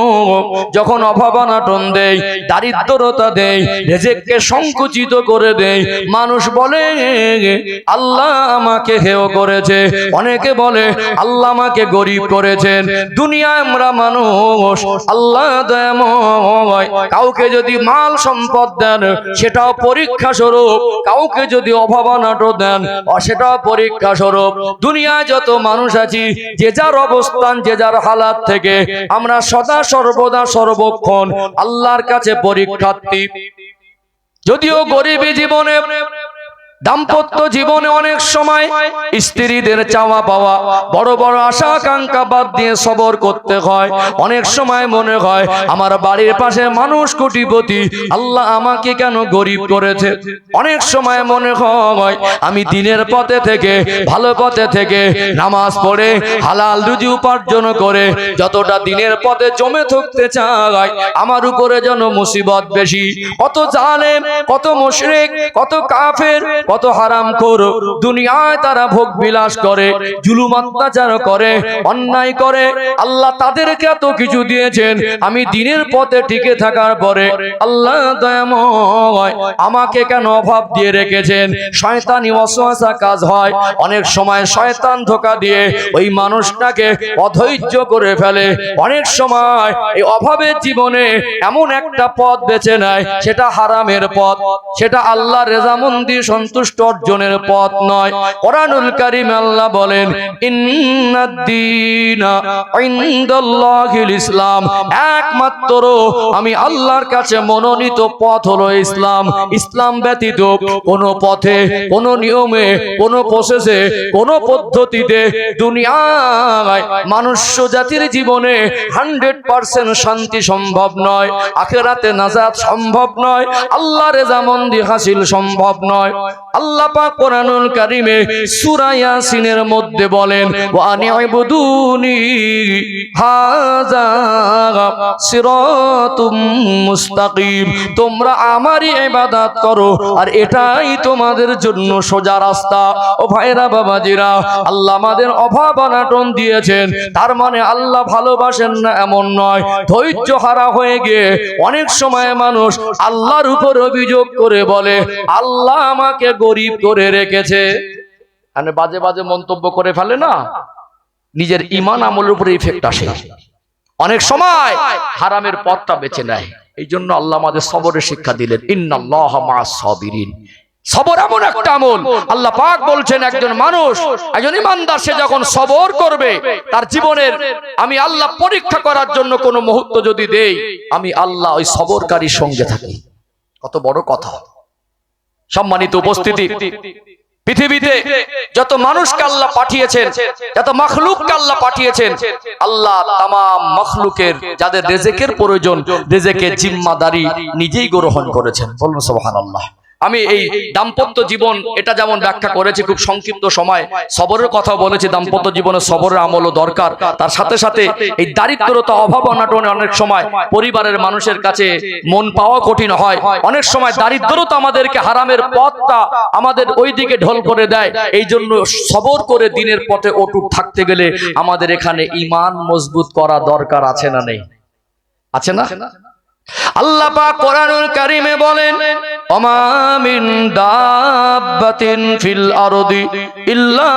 যখন অভাব-অনাটন দেই, দারিদ্রতা দেই, রিজিককে সংকুচিত করে দেই, মানুষ বলে আল্লাহ আমাকে হেয় করেছে। অনেকে বলে আল্লাহ আমাকে গরিব করেছেন। দুনিয়ায় আমরা মানুষ, আল্লাহ দয়াময় কাউকে যদি মাল সম্পদ দেন সেটাও পরীক্ষা স্বরূপ, কাউকে যদি অভাব-অনাটন দেন সেটাও পরীক্ষা স্বরূপ। দুনিয়ায় যত মানুষ আছি, যে যার অবস্থান, যে যার হালাত থেকে আমরা সদা সর্বদা সর্বক্ষণ আল্লাহর কাছে পরীক্ষার্থী। যদিও গরিবী জীবনে, দাম্পত্য জীবনে অনেক সময় স্ত্রীদের চাওয়া পাওয়া, বড় বড় আশা আকাঙ্ক্ষা বাদ দিয়ে সবর করতে হয়। অনেক সময় মনে হয় আমার বাড়ির পাশে মানুষ কোটিপতি, আল্লাহ আমাকে কেন গরিব করেছে। অনেক সময় মনে হয় আমি দিনের পথে থেকে, ভালো পথে থেকে, নামাজ পড়ে হালাল রুজি উপার্জন করে যতটা দিনের পথে জমে থাকতে চাই, আমার উপরে যেন মুসিবত বেশি। কত জালেম, কত মুশরিক, কত কাফের, কত হারামখোর দুনিয়ায় তারা ভোগ বিলাস করে, জুলুম অত্যাচার করে, অন্যায় করে। আল্লাহ তাদেরকে এত কিছু দিয়েছেন, আমি দিনের পথে টিকে থাকার পরে আল্লাহ দয়াময় আমাকে কেন অভাব দিয়ে রেখেছেন। শয়তানি ওয়াসওয়াসা কাজ হয়। অনেক সময় শয়তান ধোঁকা দিয়ে ওই মানুষটাকে অধৈর্য করে ফেলে। অনেক সময় এই অভাবের জীবনে এমন একটা পথ বেছে নেয়, সেটা হারামের পথ, সেটা আল্লাহর রেজামন্দি সন্তুষ্ট সন্তুষ্ট অর্জনের পথ নয়। কোরআনুল কারীমে আল্লাহ বলেন ইন্নাদ-দীনা ইনদাল্লাহিল ইসলাম, একমাত্র আমি আল্লাহর কাছে মনোনীত পথ হলো ইসলাম। ইসলাম ব্যতীত কোন পথে, কোন নিয়মে, কোন প্রসেসে, কোন পদ্ধতিতে দুনিয়ায় মনুষ্য জাতির জীবনে 100% শান্তি সম্ভব নয়, আখিরাতে নাজাত সম্ভব নয়, আল্লাহর রেজামন্দি হাসিল সম্ভব নয়। আল্লাহ পাক কোরআনুল কারীমে সূরা ইয়াসিনের মধ্যে বলেন ওয়া আনি'বুদুনি হাযা সিরাতুম মুস্তাকিম, তোমরা আমারই ইবাদত করো আর এটাই তোমাদের জন্য সোজা রাস্তা। ও ভাইরা বাবাজিরা, আল্লাহ আমাদের অভাব অনাটন দিয়েছেন, তার মানে আল্লাহ ভালোবাসেন না এমন নয়। ধৈর্য হারা হয়ে গিয়ে অনেক সময় মানুষ আল্লাহর উপর অভিযোগ করে বলে আল্লাহ আমাকে গরিব করে রেখেছে, মানে বাজে বাজে মন্তব্য করে ফেলে না, নিজের ঈমান আমলের উপরে ইফেক্ট আসে। অনেক সময় হারামের পথটা বেছে নেয়। এই জন্য আল্লাহ আমাদের সবরের শিক্ষা দিলেন, ইন্নাল্লাহা মা'আস সাবিরিন। সবর এমন একটা আমল, আল্লাহ পাক বলছেন একজন মানুষ, একজন ইমানদার সে যখন সবর করবে, তার জীবনের আমি আল্লাহ পরীক্ষা করার জন্য কোন মুহূর্ত যদি দেই, আমি আল্লাহ ওই সবরকারীর সঙ্গে থাকি। কত বড় কথা। সম্মানিত উপস্থিতি, পৃথিবীতে যত মানুষকে আল্লাহ পাঠিয়েছেন, যত মাখলুককে আল্লাহ পাঠিয়েছেন, আল্লাহ তামাম মাখলুকের যাদের রিজিকের প্রয়োজন, রিজিকের জিম্মাদারি নিজেই গ্রহণ করেছেন। বলুন সুবহানাল্লাহ। আমি এই দাম্পত্য জীবন এটা যেমন ব্যাখ্যা করেছি খুব সংক্ষিপ্ত সময়, সবরের কথা বলেছি, দাম্পত্য জীবনে সবরের আমলও দরকার। তার সাথে সাথে এই দারিদ্রতা, অভাব অনাটনে অনেক সময় পরিবারের মানুষের কাছে মন পাওয়া কঠিন হয়। অনেক সময় দারিদ্রতা আমাদেরকে হারামের পথটা আমাদের ওই দিকে ঢল করে দেয়। এই জন্য সবর করে দিনের পথে অটুট থাকতে গেলে আমাদের এখানে ঈমান মজবুত করা দরকার আছে না নেই? আছে না? আল্লাহ পাক কোরআনুল কারীমে বলেন ওমা মিন দাব্বাতিন ফিল আরদি ইল্লা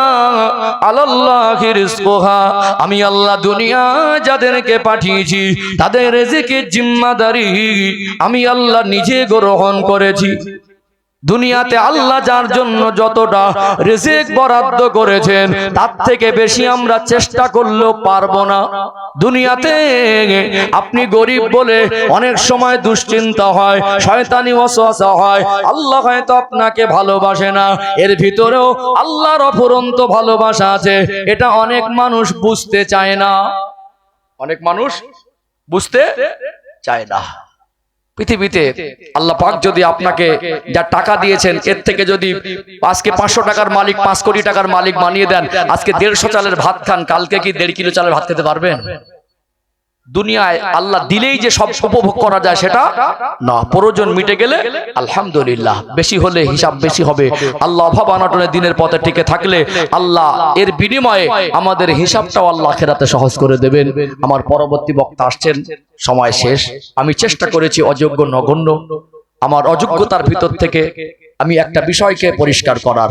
আলাল্লাহি রিজকুহা, আমি আল্লাহ দুনিয়া যাদেরকে পাঠিয়েছি তাদের রিজিকের জিম্মাদারি আমি আল্লাহ নিজে গ্রহণ করেছি। দুনিয়াতে আল্লাহ যার জন্য যতটা রিজিক বরাদ্দ করেছেন তার থেকে বেশি আমরা চেষ্টা করলেও পারবো না। দুনিয়াতে আপনি গরিব বলে অনেক সময় দুশ্চিন্তা হয়, শয়তানি ওয়াসওয়াসা হয়, আল্লাহ হয়তো আপনাকে ভালোবাসে না। এর ভিতরেও আল্লাহর অফুরন্ত ভালোবাসা আছে, এটা অনেক মানুষ বুঝতে চায় না। অনেক মানুষ বুঝতে চায় না। পৃথিবীতে আল্লাহ পাক যদি আপনাকে যা টাকা দিয়েছেন এর থেকে যদি আজকে 500 টাকার মালিক 5 কোটি টাকার মালিক বানিয়ে দেন, আজকে 150 চালের ভাত খান, কালকে কি 1.5 কিলো চালের ভাত খেতে পারবেন? দুনিয়ায় আল্লাহ দিলেই যে সব উপভোগ করা যায় সেটা না, প্রয়োজন মিটে গেলে আলহামদুলিল্লাহ, বেশি হলে হিসাব বেশি হবে। আল্লাহ অভাব অনাটনের দিনের পথে টিকে থাকলে আল্লাহ এর বিনিময়ে আমাদের হিসাবটাও আল্লাহ আখিরাতে সহজ করে দেবেন। আমার পরবর্তী বক্তা আসছেন, সময় শেষ। আমি চেষ্টা করেছি অযোগ্য নগণ্য আমার অযোগ্যতার ভিতর থেকে আমি একটা বিষয়কে পরিষ্কার করার।